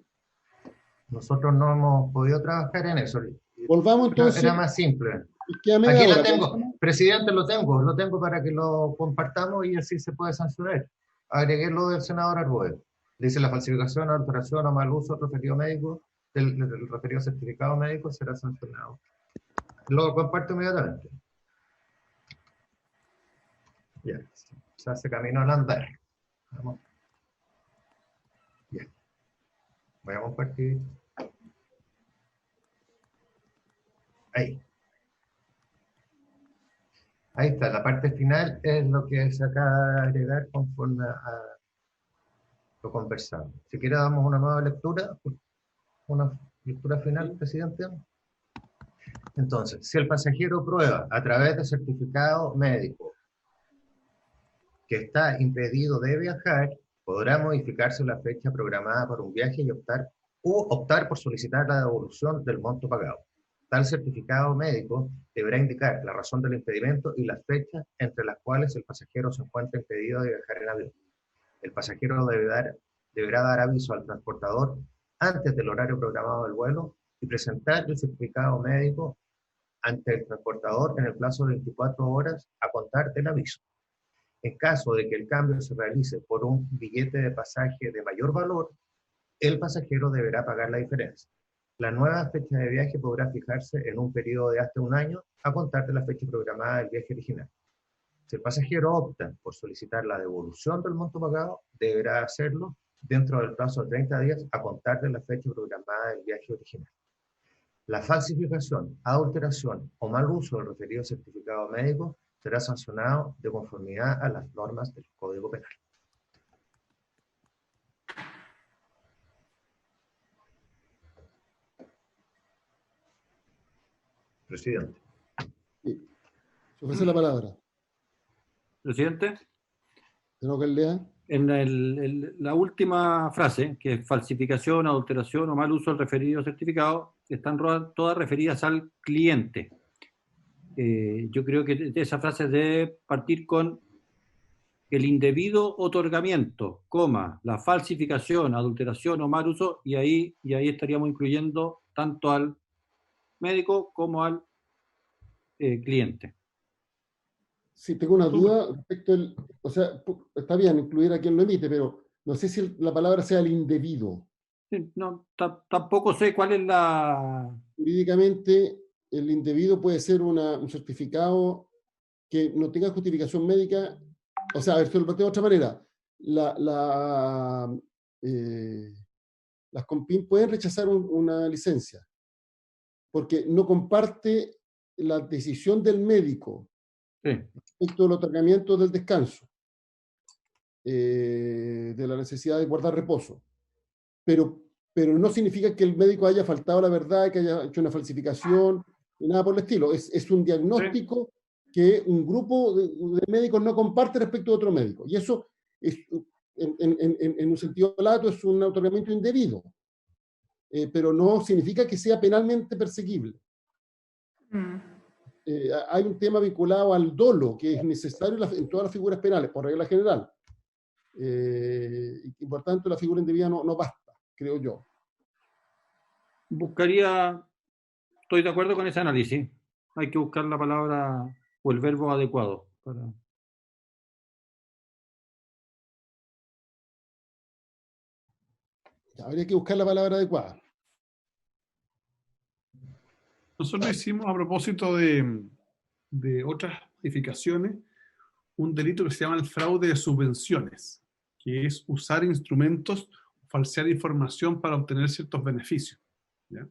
Nosotros no hemos podido trabajar en eso. Volvamos entonces. Era más simple. Aquí la tengo. Presidente, lo tengo para que lo compartamos y así se puede sancionar. Agregué lo del senador Arboe. Dice la falsificación, alteración o mal uso del referido médico, del referido certificado médico será sancionado. Lo comparto inmediatamente. Ya, se hace camino al andar. Vamos. Ya. Voy a compartir. Ahí. Ahí está, la parte final es lo que se acaba de agregar conforme a lo conversado. Si quiere damos una nueva lectura, una lectura final, presidente. Entonces, si el pasajero prueba a través de certificado médico que está impedido de viajar, Podrá modificarse la fecha programada para un viaje y optar por solicitar la devolución del monto pagado. Tal certificado médico deberá indicar la razón del impedimento y las fechas entre las cuales el pasajero se encuentra impedido de viajar en avión. El pasajero deberá dar aviso al transportador antes del horario programado del vuelo y presentar el certificado médico ante el transportador en el plazo de 24 horas a contar del aviso. En caso de que el cambio se realice por un billete de pasaje de mayor valor, el pasajero deberá pagar la diferencia. La nueva fecha de viaje podrá fijarse en un periodo de hasta un año a contar de la fecha programada del viaje original. Si el pasajero opta por solicitar la devolución del monto pagado, deberá hacerlo dentro del plazo de 30 días a contar de la fecha programada del viaje original. La falsificación, adulteración o mal uso del referido certificado médico será sancionado de conformidad a las normas del Código Penal. Presidente. Sí. Se ofrece la palabra. Presidente. ¿Tengo que leer? En la última frase, que es falsificación, adulteración o mal uso del referido certificado, están todas referidas al cliente. Yo creo que de esa frase debe partir con el indebido otorgamiento, la falsificación, adulteración o mal uso, y ahí estaríamos incluyendo tanto al médico como al cliente. Sí, tengo una duda respecto al... O sea, está bien incluir a quien lo emite, pero no sé si la palabra sea el indebido. Sí, no, tampoco sé cuál es la... Jurídicamente, el indebido puede ser un certificado que no tenga justificación médica. O sea, a ver, se lo planteo de otra manera. Las COMPIN pueden rechazar una licencia porque no comparte la decisión del médico respecto al otorgamiento del descanso, de la necesidad de guardar reposo. Pero no significa que el médico haya faltado la verdad, que haya hecho una falsificación, ni nada por el estilo. Es un diagnóstico que un grupo de médicos no comparte respecto a otro médico. Y eso, en un sentido lato, es un otorgamiento indebido. Pero no significa que sea penalmente perseguible. Hay un tema vinculado al dolo, que es necesario en todas las figuras penales, por regla general. Y por tanto, la figura indebida no basta, creo yo. Estoy de acuerdo con ese análisis. Hay que buscar la palabra o el verbo adecuado. Habría que buscar la palabra adecuada. Nosotros hicimos, a propósito de otras modificaciones, un delito que se llama el fraude de subvenciones, que es usar instrumentos, falsear información para obtener ciertos beneficios, ¿ya?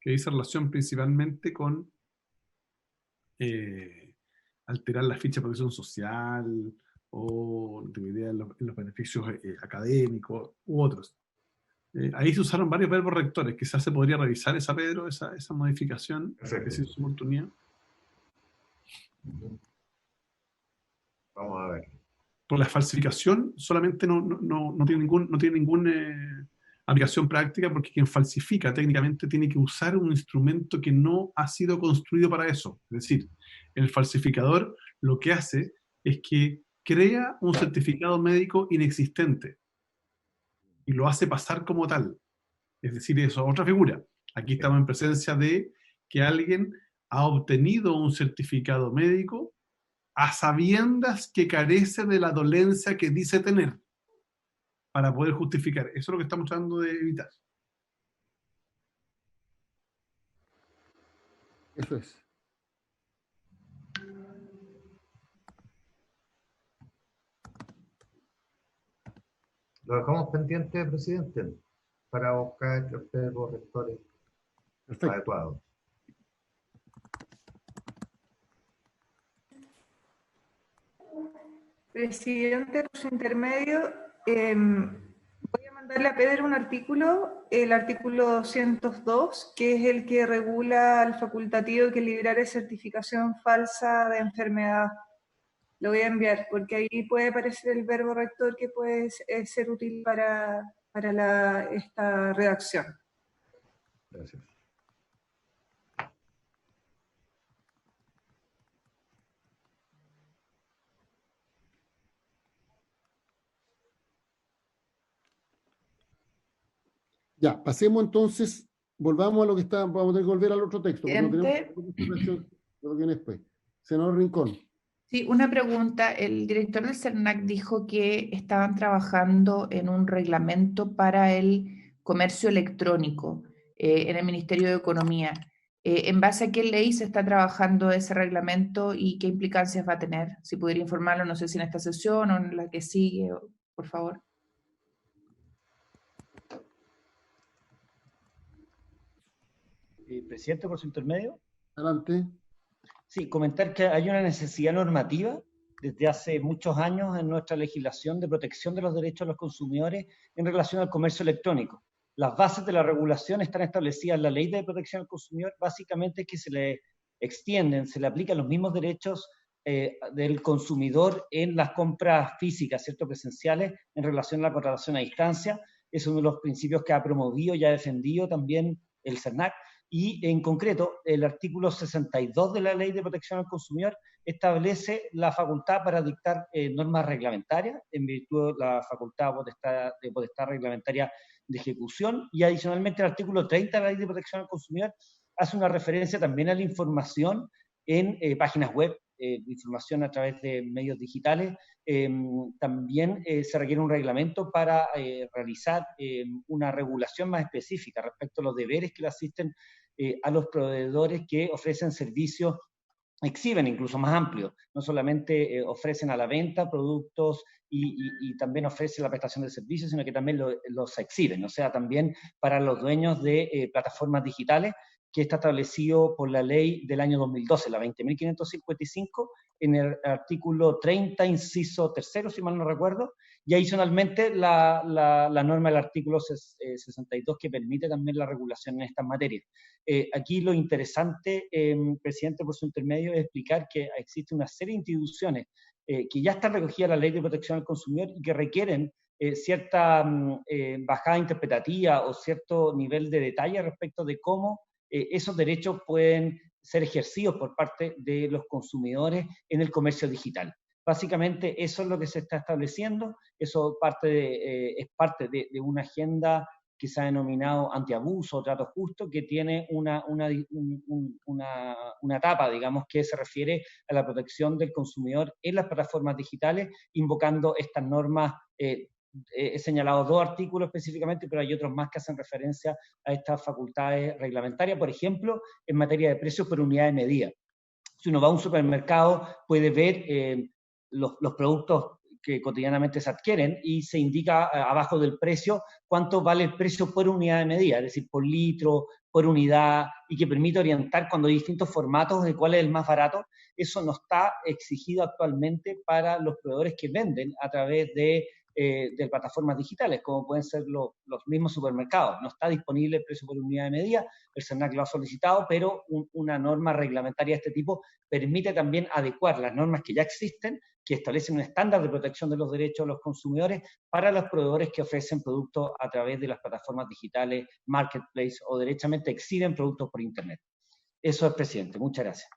Que dice relación principalmente con alterar la ficha de protección social o en los beneficios académicos u otros. Ahí se usaron varios verbos rectores. Quizás se podría revisar esa, Pedro, esa modificación, que es su oportunidad. Vamos a ver. Por la falsificación solamente no tiene ninguna aplicación práctica, porque quien falsifica técnicamente tiene que usar un instrumento que no ha sido construido para eso. Es decir, el falsificador lo que hace es que crea un certificado médico inexistente y lo hace pasar como tal. Es decir, eso, otra figura. Aquí estamos en presencia de que alguien ha obtenido un certificado médico a sabiendas que carece de la dolencia que dice tener para poder justificar. Eso es lo que estamos tratando de evitar. Eso es. Lo dejamos pendiente, presidente, para buscar los verbos rectores adecuados. Presidente, por su intermedio, voy a mandarle a Pedro un artículo, el artículo 202, que es el que regula al facultativo que liberare certificación falsa de enfermedad. Lo voy a enviar, porque ahí puede aparecer el verbo rector que puede ser útil para esta redacción. Gracias. Ya, pasemos entonces, volvamos a lo que está, vamos a tener que volver al otro texto, porque no tenemos lo que viene después. Senador Rincón. Sí, una pregunta. El director del CERNAC dijo que estaban trabajando en un reglamento para el comercio electrónico en el Ministerio de Economía. ¿En base a qué ley se está trabajando ese reglamento y qué implicancias va a tener? Si pudiera informarlo, no sé si en esta sesión o en la que sigue, por favor. Presidente, por su intermedio. Adelante. Sí, comentar que hay una necesidad normativa desde hace muchos años en nuestra legislación de protección de los derechos de los consumidores en relación al comercio electrónico. Las bases de la regulación están establecidas en la Ley de Protección al Consumidor, básicamente que se le extienden, se le aplican los mismos derechos del consumidor en las compras físicas, ¿cierto?, presenciales, en relación a la contratación a distancia. Es uno de los principios que ha promovido y ha defendido también el CERNAC. Y en concreto, el artículo 62 de la Ley de Protección al Consumidor establece la facultad para dictar normas reglamentarias, en virtud de la facultad de potestad reglamentaria de ejecución, y adicionalmente el artículo 30 de la Ley de Protección al Consumidor hace una referencia también a la información en páginas web, información a través de medios digitales. También se requiere un reglamento para realizar una regulación más específica respecto a los deberes que le asisten a los proveedores que ofrecen servicios, exhiben incluso más amplios, no solamente ofrecen a la venta productos y también ofrecen la prestación de servicios, sino que también los exhiben, o sea, también para los dueños de plataformas digitales, que está establecido por la ley del año 2012, la 20.555, en el artículo 30, inciso tercero, si mal no recuerdo, y adicionalmente la norma del artículo 62 que permite también la regulación en estas materias. Aquí lo interesante, presidente, por su intermedio, es explicar que existe una serie de instituciones que ya están recogidas en la Ley de Protección al Consumidor y que requieren cierta bajada interpretativa o cierto nivel de detalle respecto de cómo esos derechos pueden ser ejercidos por parte de los consumidores en el comercio digital. Básicamente eso es lo que se está estableciendo, eso es parte de una agenda que se ha denominado antiabuso o trato justo, que tiene una etapa, digamos, que se refiere a la protección del consumidor en las plataformas digitales, invocando estas normas. He señalado 2 artículos específicamente, pero hay otros más que hacen referencia a estas facultades reglamentarias, por ejemplo, en materia de precios por unidad de medida. Si uno va a un supermercado, puede ver los productos que cotidianamente se adquieren y se indica abajo del precio cuánto vale el precio por unidad de medida, es decir, por litro, por unidad, y que permite orientar cuando hay distintos formatos de cuál es el más barato. Eso no está exigido actualmente para los proveedores que venden a través de plataformas digitales, como pueden ser los mismos supermercados. No está disponible el precio por unidad de medida, el CERNAC lo ha solicitado, pero una norma reglamentaria de este tipo permite también adecuar las normas que ya existen, que establecen un estándar de protección de los derechos de los consumidores para los proveedores que ofrecen productos a través de las plataformas digitales, marketplace o derechamente exhiben productos por Internet. Eso es, presidente. Muchas gracias.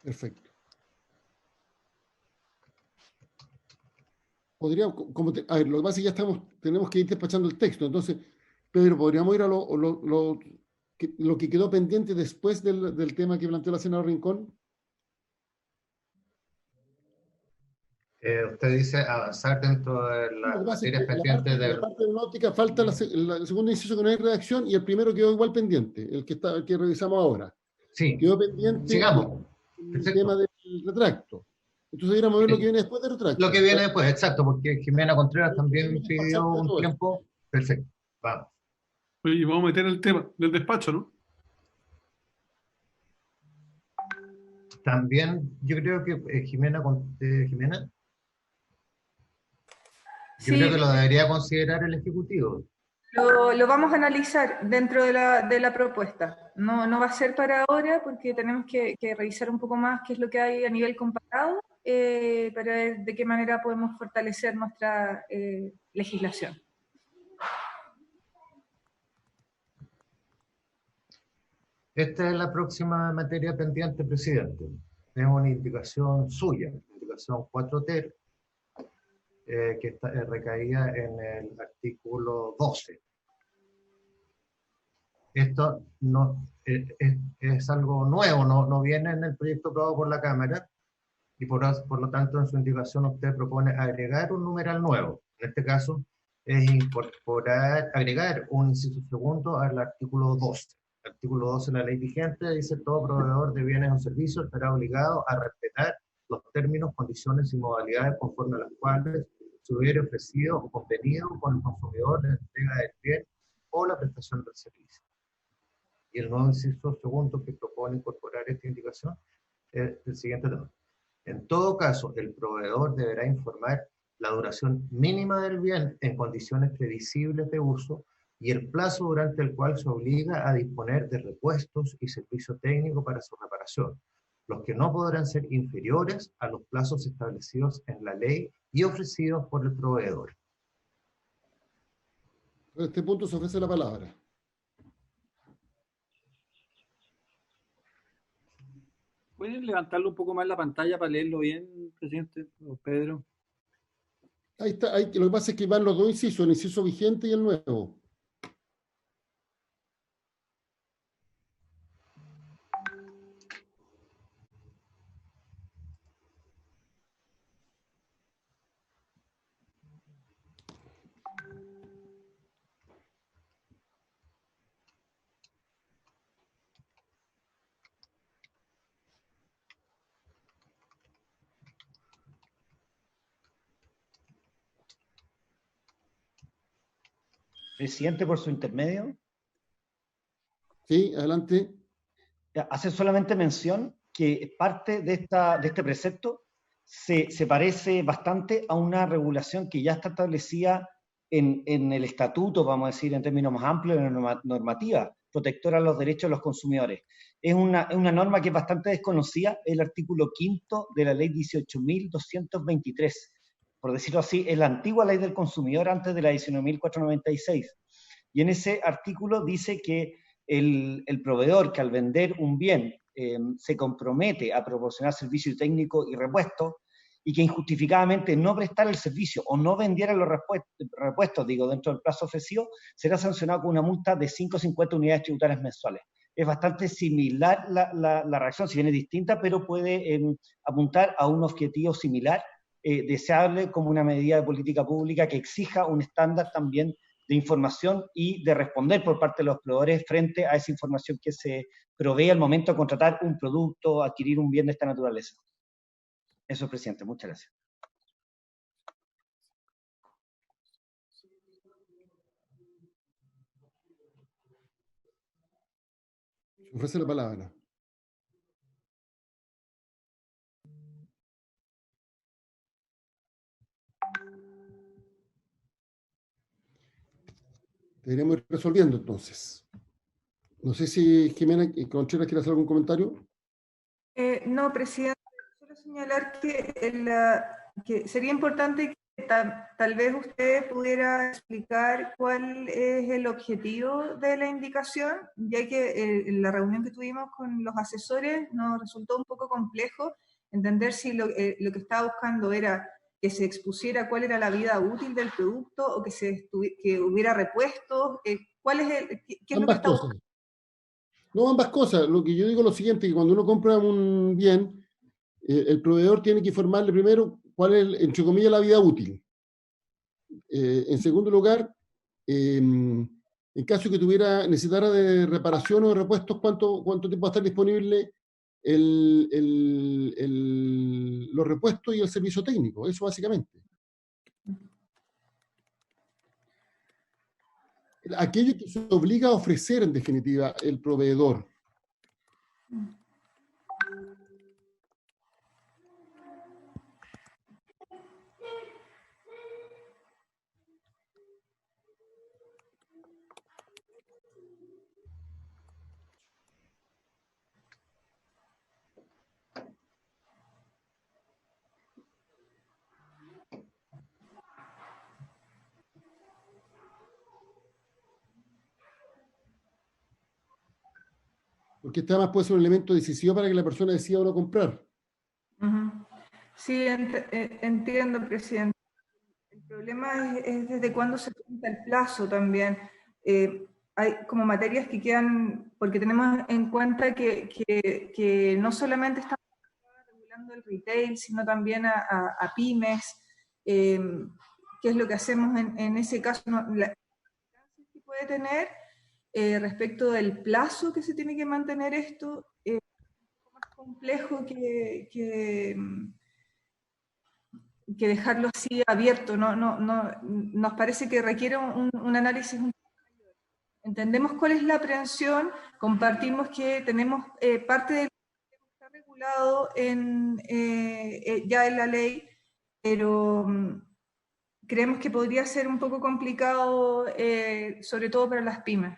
Perfecto. Podría, a ver, lo que pasa es que ya tenemos que ir despachando el texto, entonces, Pedro, podríamos ir a lo que quedó pendiente después del tema que planteó la senadora Rincón. Usted dice avanzar dentro de las materias pendientes de la parte aeronáutica falta el segundo inciso que no hay redacción y el primero quedó igual pendiente, el que revisamos ahora. Sí. Quedó pendiente. Sigamos. El tema del retracto. Entonces deberíamos ver lo que viene después del retracto. Lo que viene después, exacto, porque Jimena Contreras también pidió un tiempo. Perfecto, vamos. Oye, vamos a meter el tema del despacho, ¿no? También, yo creo que Jimena, Sí. yo creo que lo debería considerar el Ejecutivo. Lo vamos a analizar dentro de la propuesta. No va a ser para ahora porque tenemos que revisar un poco más qué es lo que hay a nivel comparado para ver de qué manera podemos fortalecer nuestra legislación. Esta es la próxima materia pendiente, presidente. Es una indicación suya, indicación 4T, que está recaída en el artículo 12. Esto no, es algo nuevo, no viene en el proyecto aprobado por la Cámara, y por lo tanto en su indicación usted propone agregar un numeral nuevo. En este caso es agregar un inciso segundo al artículo 12. El artículo 12 de la ley vigente dice: todo proveedor de bienes o servicios estará obligado a respetar los términos, condiciones y modalidades conforme a las cuales se hubiera ofrecido o convenido con el consumidor la entrega del bien o la prestación del servicio. Y el nuevo inciso segundo que propone incorporar esta indicación es el siguiente tema. En todo caso, el proveedor deberá informar la duración mínima del bien en condiciones previsibles de uso y el plazo durante el cual se obliga a disponer de repuestos y servicio técnico para su reparación, los que no podrán ser inferiores a los plazos establecidos en la ley y ofrecidos por el proveedor. En este punto se ofrece la palabra. ¿Pueden levantarlo un poco más la pantalla para leerlo bien, presidente? O Pedro. Ahí está, lo que pasa es que van los dos incisos, el inciso vigente y el nuevo. Presidente, por su intermedio. Sí, adelante. Hace solamente mención que parte de este precepto se parece bastante a una regulación que ya está establecida en el estatuto, vamos a decir en términos más amplios, en la normativa protectora de los derechos de los consumidores. Es una norma que es bastante desconocida, el artículo 5 de la ley 18.223. Por decirlo así, es la antigua ley del consumidor antes de la 19.496. Y en ese artículo dice que el proveedor que al vender un bien se compromete a proporcionar servicio técnico y repuesto, y que injustificadamente no prestara el servicio o no vendiera los repuestos, dentro del plazo ofrecido, será sancionado con una multa de 5,50 unidades tributarias mensuales. Es bastante similar la reacción, si bien es distinta, pero puede apuntar a un objetivo similar, deseable como una medida de política pública que exija un estándar también de información y de responder por parte de los proveedores frente a esa información que se provee al momento de contratar un producto, adquirir un bien de esta naturaleza. Eso, presidente. Muchas gracias. Ofrece la palabra. Deberíamos ir resolviendo entonces. No sé si Jimena Contreras quiere hacer algún comentario. No, presidente, solo señalar que sería importante que tal vez usted pudiera explicar cuál es el objetivo de la indicación, ya que en la reunión que tuvimos con los asesores nos resultó un poco complejo entender si lo que estaba buscando era que se expusiera cuál era la vida útil del producto o que hubiera repuestos. ¿Cuál es qué es lo que está buscando? No, ambas cosas. Lo que yo digo es lo siguiente, que cuando uno compra un bien, el proveedor tiene que informarle primero cuál es, entre comillas, la vida útil. En segundo lugar, en caso que necesitara de reparación o de repuestos, ¿cuánto tiempo va a estar disponible los repuestos y el servicio técnico? Eso básicamente. Aquello que se obliga a ofrecer, en definitiva, el proveedor. Porque este además puede ser un elemento decisivo para que la persona decida o no comprar. Sí, entiendo, presidente. El problema es desde cuándo se cuenta el plazo también. Hay como materias que quedan, porque tenemos en cuenta que no solamente estamos regulando el retail, sino también a pymes. ¿Qué es lo que hacemos en ese caso? La que puede tener respecto del plazo que se tiene que mantener esto, es un poco más complejo que dejarlo así abierto. Nos parece que requiere un análisis. Entendemos cuál es la aprehensión, compartimos que tenemos parte del que está regulado ya en la ley, pero creemos que podría ser un poco complicado, sobre todo para las pymes.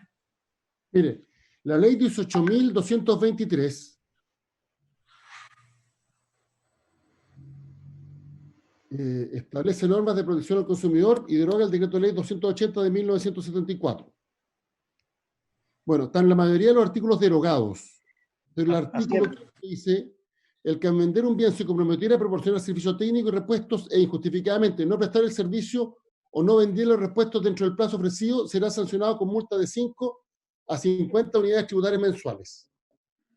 Mire, la ley 18.223 establece normas de protección al consumidor y deroga el decreto ley 280 de 1974. Bueno, están la mayoría de los artículos derogados, pero el artículo que dice: el que al vender un bien se comprometiera a proporcionar servicio técnico y repuestos e injustificadamente no prestar el servicio o no vender los repuestos dentro del plazo ofrecido será sancionado con multa de 5 a 50 unidades tributarias mensuales.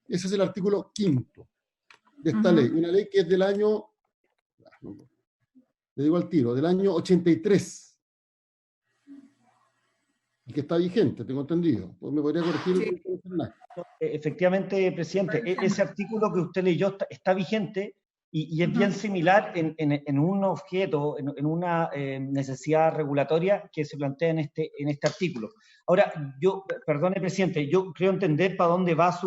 Ese es el artículo 5º de esta ley, una ley que es del año, le digo al tiro, del año 83, y que está vigente, tengo entendido. Pues me podría corregir. Sí. Efectivamente, presidente, ese artículo que usted leyó está vigente y es bien similar en un objeto, en una necesidad regulatoria que se plantea en este artículo. Ahora, perdone, presidente, yo creo entender para dónde va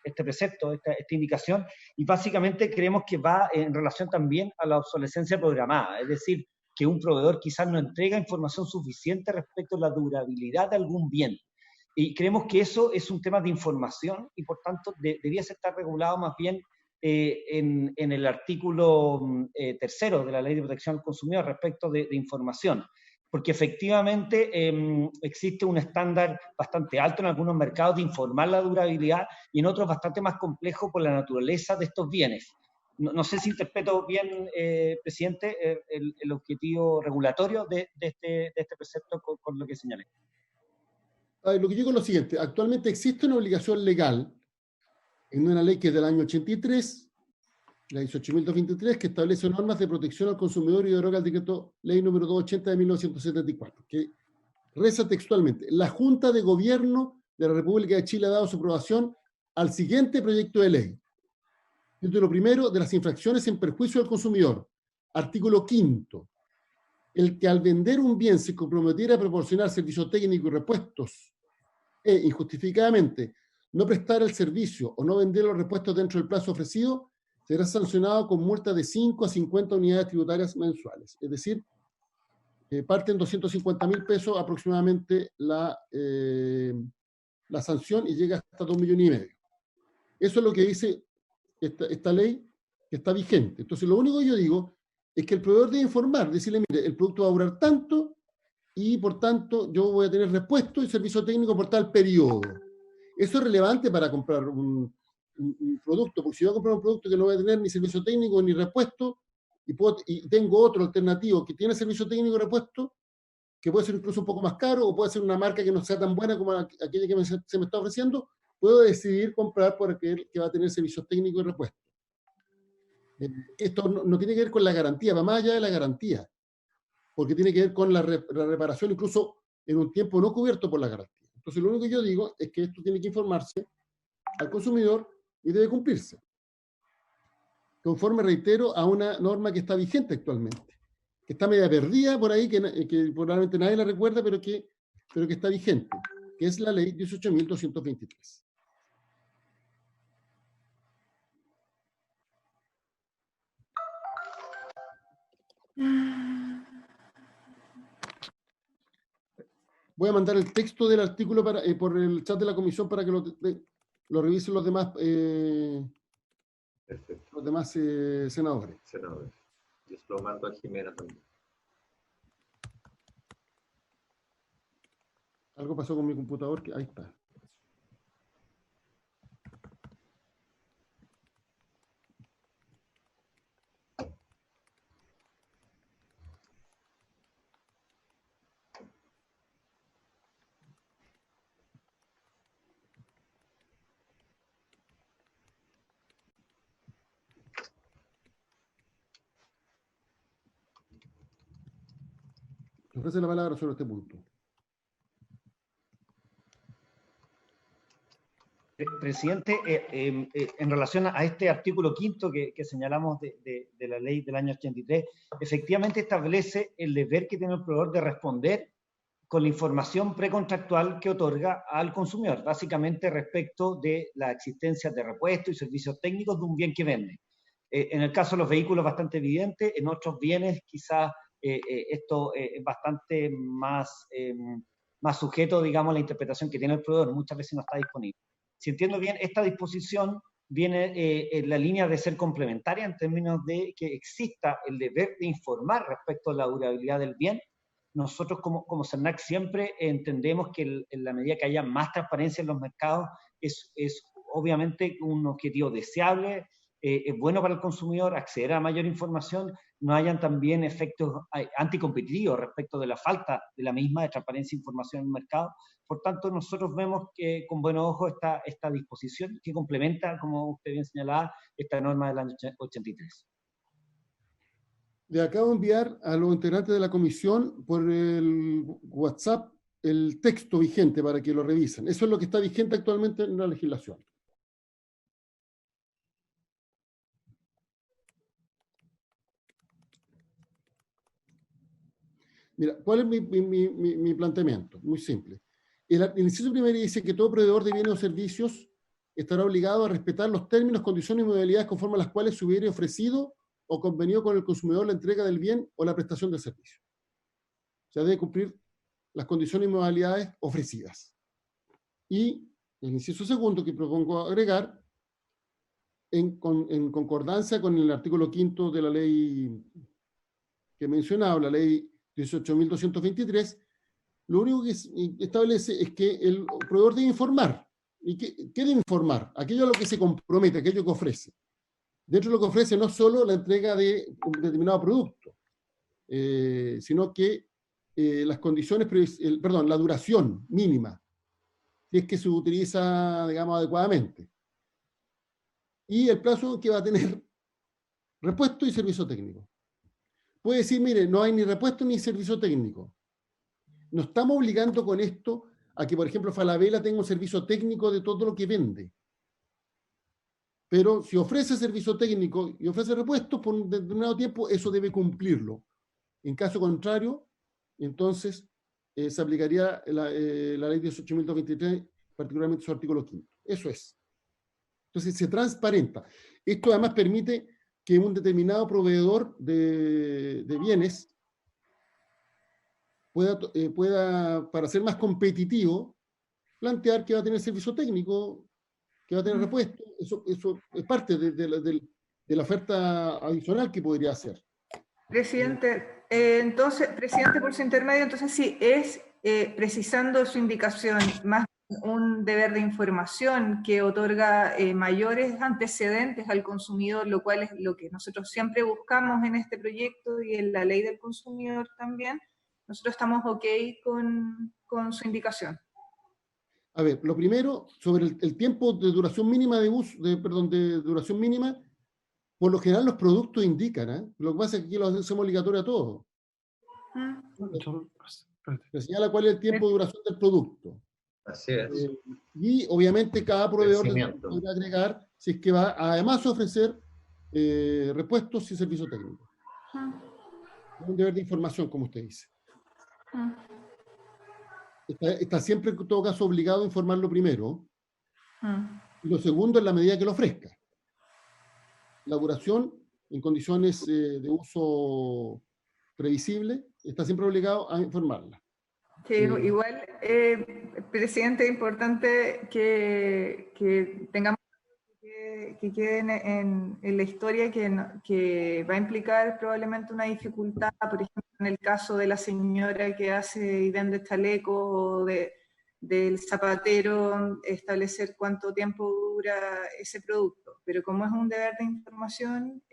este precepto, esta indicación, y básicamente creemos que va en relación también a la obsolescencia programada, es decir, que un proveedor quizás no entrega información suficiente respecto a la durabilidad de algún bien. Y creemos que eso es un tema de información y por tanto debiese estar regulado más bien en el artículo 3º de la Ley de Protección al Consumidor respecto de información. Porque efectivamente existe un estándar bastante alto en algunos mercados de informar la durabilidad y en otros bastante más complejo por la naturaleza de estos bienes. No sé si interpreto bien, presidente, el objetivo regulatorio de este precepto con lo que señalé. Lo que digo es lo siguiente: actualmente existe una obligación legal en una ley que es del año 83, la 18.223, que establece normas de protección al consumidor y deroga el decreto ley número 280 de 1974, que reza textualmente: la Junta de Gobierno de la República de Chile ha dado su aprobación al siguiente proyecto de ley. Título primero: de las infracciones en perjuicio del consumidor. Artículo 5º. El que al vender un bien se comprometiera a proporcionar servicio técnico y repuestos e injustificadamente no prestar el servicio o no vender los repuestos dentro del plazo ofrecido será sancionado con multa de 5 a 50 unidades tributarias mensuales. Es decir, parten 250.000 pesos aproximadamente la sanción y llega hasta 2,5 millones. Eso es lo que dice esta ley que está vigente. Entonces, lo único que yo digo es que el proveedor debe informar, decirle: mire, el producto va a durar tanto y por tanto yo voy a tener repuesto y servicio técnico por tal periodo. Eso es relevante para comprar un producto, porque si yo voy a comprar un producto que no voy a tener ni servicio técnico ni repuesto, y tengo otro alternativo que tiene servicio técnico y repuesto, que puede ser incluso un poco más caro, o puede ser una marca que no sea tan buena como aquella que se me está ofreciendo, puedo decidir comprar por aquel que va a tener servicios técnicos y repuestos. Esto no tiene que ver con la garantía, va más allá de la garantía, porque tiene que ver con la reparación, incluso en un tiempo no cubierto por la garantía. Entonces, lo único que yo digo es que esto tiene que informarse al consumidor y debe cumplirse, conforme, reitero, a una norma que está vigente actualmente, que está media perdida por ahí, que probablemente nadie la recuerda, pero que está vigente, que es la ley 18.223. Voy a mandar el texto del artículo por el chat de la comisión para que lo revisen los demás, senadores. Yo se lo mando a Jimena también. Algo pasó con mi computador, ahí está. Me ofrece la palabra sobre este punto. Presidente, en relación a este artículo 5 que señalamos de la ley del año 83, efectivamente establece el deber que tiene el proveedor de responder con la información precontractual que otorga al consumidor, básicamente respecto de la existencia de repuestos y servicios técnicos de un bien que vende. En el caso de los vehículos bastante evidente, en otros bienes quizás esto es bastante más sujeto, digamos, a la interpretación que tiene el proveedor, muchas veces no está disponible. Si entiendo bien, esta disposición viene en la línea de ser complementaria en términos de que exista el deber de informar respecto a la durabilidad del bien. Nosotros como CERNAC siempre entendemos que en la medida que haya más transparencia en los mercados es obviamente un objetivo deseable, es bueno para el consumidor acceder a mayor información, no hayan también efectos anticompetitivos respecto de la falta de la misma de transparencia e información en el mercado. Por tanto, nosotros vemos que con buenos ojos esta disposición que complementa, como usted bien señalaba, esta norma del año 83. Le acabo de enviar a los integrantes de la comisión por el WhatsApp el texto vigente para que lo revisen. Eso es lo que está vigente actualmente en la legislación. Mira, ¿cuál es mi planteamiento? Muy simple. El inciso primero dice que todo proveedor de bienes o servicios estará obligado a respetar los términos, condiciones y modalidades conforme a las cuales se hubiera ofrecido o convenido con el consumidor la entrega del bien o la prestación del servicio. O sea, debe cumplir las condiciones y modalidades ofrecidas. Y el inciso segundo que propongo agregar, en concordancia con el artículo 5 de la ley que mencionaba, la ley 18.223, lo único que establece es que el proveedor debe informar. ¿Y qué debe informar? Aquello a lo que se compromete, aquello que ofrece. Dentro de lo que ofrece no solo la entrega de un determinado producto, sino que las condiciones, la duración mínima, si es que se utiliza, digamos, adecuadamente. Y el plazo que va a tener repuesto y servicio técnico. Puede decir, mire, no hay ni repuesto ni servicio técnico. No estamos obligando con esto a que, por ejemplo, Falabella tenga un servicio técnico de todo lo que vende. Pero si ofrece servicio técnico y ofrece repuestos por un determinado tiempo, eso debe cumplirlo. En caso contrario, entonces se aplicaría la ley 18.223, particularmente su artículo 5. Eso es. Entonces se transparenta. Esto además permite que un determinado proveedor de bienes pueda, para ser más competitivo, plantear que va a tener servicio técnico, que va a tener repuesto. Eso es parte de la oferta adicional que podría hacer. Presidente, entonces, presidente, por su intermedio, entonces sí, es precisando su indicación, más un deber de información que otorga mayores antecedentes al consumidor, lo cual es lo que nosotros siempre buscamos en este proyecto y en la ley del consumidor también. Nosotros estamos ok con su indicación. A ver, lo primero, sobre el tiempo de duración mínima de duración mínima, por lo general los productos indican, ¿eh? Lo que pasa es que aquí lo hacemos obligatorio a todos. Se señala cuál es el tiempo de duración del producto. Así es. Y obviamente cada proveedor podrá agregar si es que va además a ofrecer repuestos y servicio técnico. Es un deber de información, como usted dice. Está siempre en todo caso obligado a informarlo primero. Y lo segundo, en la medida que lo ofrezca. La duración en condiciones de uso previsible está siempre obligado a informarla. Sí, igual, presidente, es importante que tengamos que queden en la historia que va a implicar probablemente una dificultad, por ejemplo, en el caso de la señora que hace y vende chalecos o del zapatero, establecer cuánto tiempo dura ese producto. Pero como es un deber de información,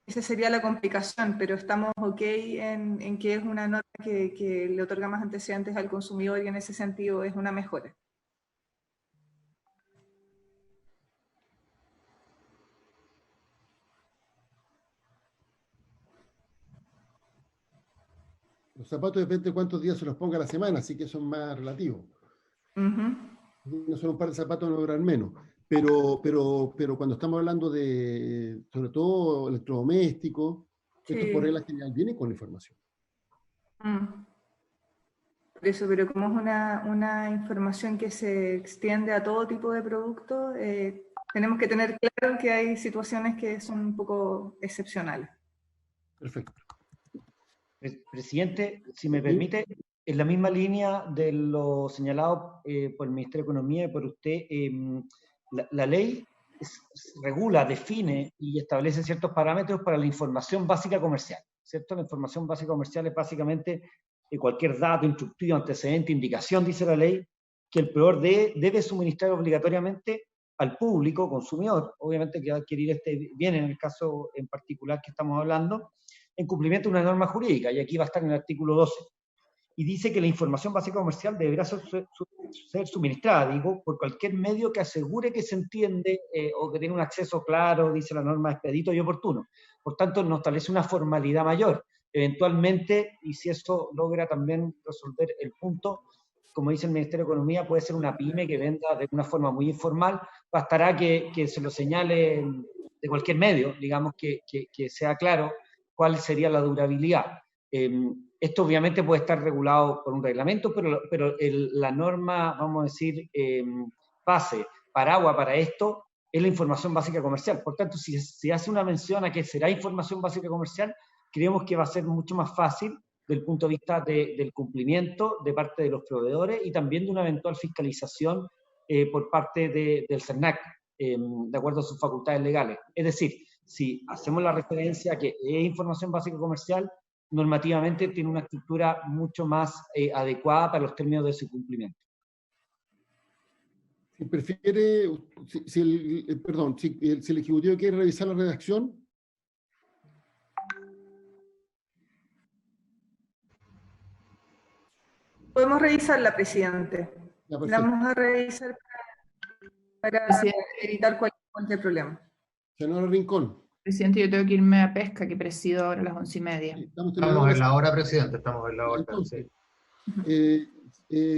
esa sería la complicación, pero estamos ok en que es una norma que le otorga más antecedentes al consumidor y en ese sentido es una mejora. Los zapatos depende de cuántos días se los ponga a la semana, así que eso es más relativo. No son un par de zapatos, no duran menos. Pero cuando estamos hablando de, sobre todo, electrodomésticos, estos por regla general vienen con la información. Por eso, pero como es una información que se extiende a todo tipo de productos, tenemos que tener claro que hay situaciones que son un poco excepcionales. Perfecto. Presidente, si me permite, en la misma línea de lo señalado por el Ministerio de Economía y por usted, la ley regula, define y establece ciertos parámetros para la información básica comercial, ¿cierto? La información básica comercial es básicamente cualquier dato, instructivo, antecedente, indicación, dice la ley, que el proveedor debe suministrar obligatoriamente al público, consumidor, obviamente que va a adquirir este bien en el caso en particular que estamos hablando, en cumplimiento de una norma jurídica, y aquí va a estar en el artículo 12. Y dice que la información básica comercial deberá ser suministrada, digo, por cualquier medio que asegure que se entiende o que tiene un acceso claro, dice la norma, expedito y oportuno. Por tanto, nos establece una formalidad mayor. Eventualmente, y si eso logra también resolver el punto, como dice el Ministerio de Economía, puede ser una pyme que venda de una forma muy informal, bastará que se lo señale de cualquier medio, digamos que sea claro cuál sería la durabilidad. Esto obviamente puede estar regulado por un reglamento, pero la norma, vamos a decir, base, paraguas para esto, es la información básica comercial. Por tanto, si se hace una mención a que será información básica comercial, creemos que va a ser mucho más fácil desde el punto de vista del cumplimiento de parte de los proveedores y también de una eventual fiscalización por parte del CERNAC, de acuerdo a sus facultades legales. Es decir, si hacemos la referencia a que es información básica comercial, normativamente tiene una estructura mucho más adecuada para los términos de su cumplimiento. Si prefiere, si el Ejecutivo quiere revisar la redacción. Podemos revisarla, presidente. La vamos a revisar para evitar cualquier problema. Senadora Rincón. Presidente, yo tengo que irme a pesca, que presido ahora a las 11:30. Estamos en la hora, presidente, estamos en la hora. Entonces,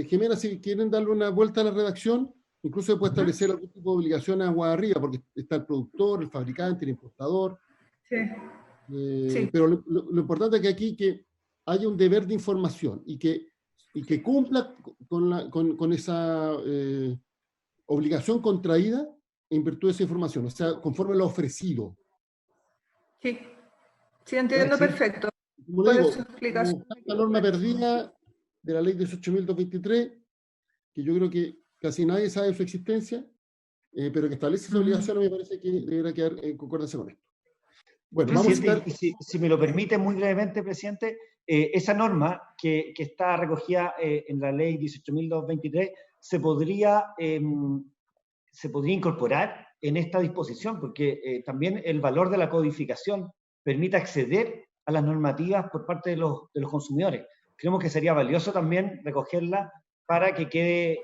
Jimena, si quieren darle una vuelta a la redacción, incluso se puede establecer algún tipo de obligación aguas arriba, porque está el productor, el fabricante, el importador. Sí. Pero lo importante es que aquí que haya un deber de información y que cumpla con esa obligación contraída en virtud de esa información, o sea, conforme lo ofrecido. Sí, entiendo perfecto. Como digo, la norma perdida de la ley 18.223, que yo creo que casi nadie sabe de su existencia, pero que establece esa obligación, me parece que deberá quedar en concordancia con esto. Bueno, vamos a citar... si me lo permite muy brevemente, presidente, esa norma que está recogida en la ley 18.223 se podría incorporar en esta disposición, porque también el valor de la codificación permite acceder a las normativas por parte de los consumidores. Creemos que sería valioso también recogerla para que quede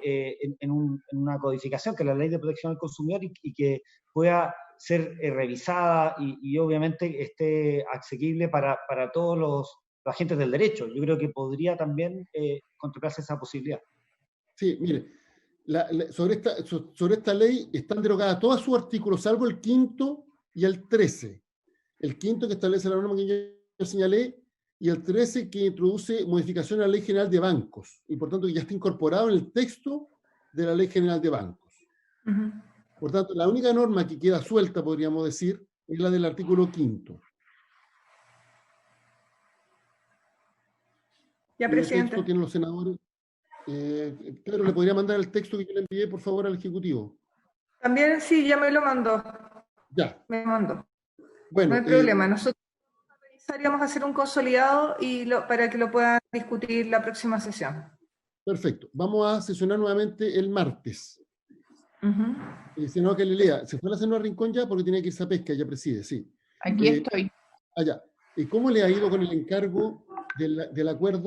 en una codificación, que es la Ley de Protección al Consumidor, y que pueda ser revisada y obviamente esté asequible para todos los agentes del derecho. Yo creo que podría también contemplarse esa posibilidad. Sí, mire, sobre esta ley están derogadas todos sus artículos, salvo el 5º y el 13. El 5º que establece la norma que yo señalé, y el 13 que introduce modificación a la Ley General de Bancos, y por tanto ya está incorporado en el texto de la Ley General de Bancos. Por tanto, la única norma que queda suelta, podríamos decir, es la del artículo 5º. Ya, presidente. El texto tienen los senadores. Pedro, ¿le podría mandar el texto que yo le envié, por favor, al Ejecutivo? También, sí, ya me lo mandó. Ya. Me mandó. Bueno, no hay problema. Nosotros revisaríamos hacer un consolidado para que lo puedan discutir la próxima sesión. Perfecto. Vamos a sesionar nuevamente el martes. Senador Galilea, ¿se fue a la senadora Rincón ya? Porque tiene que irse a pesca, ella preside, sí. Aquí estoy. Allá. ¿Cómo le ha ido con el encargo del acuerdo?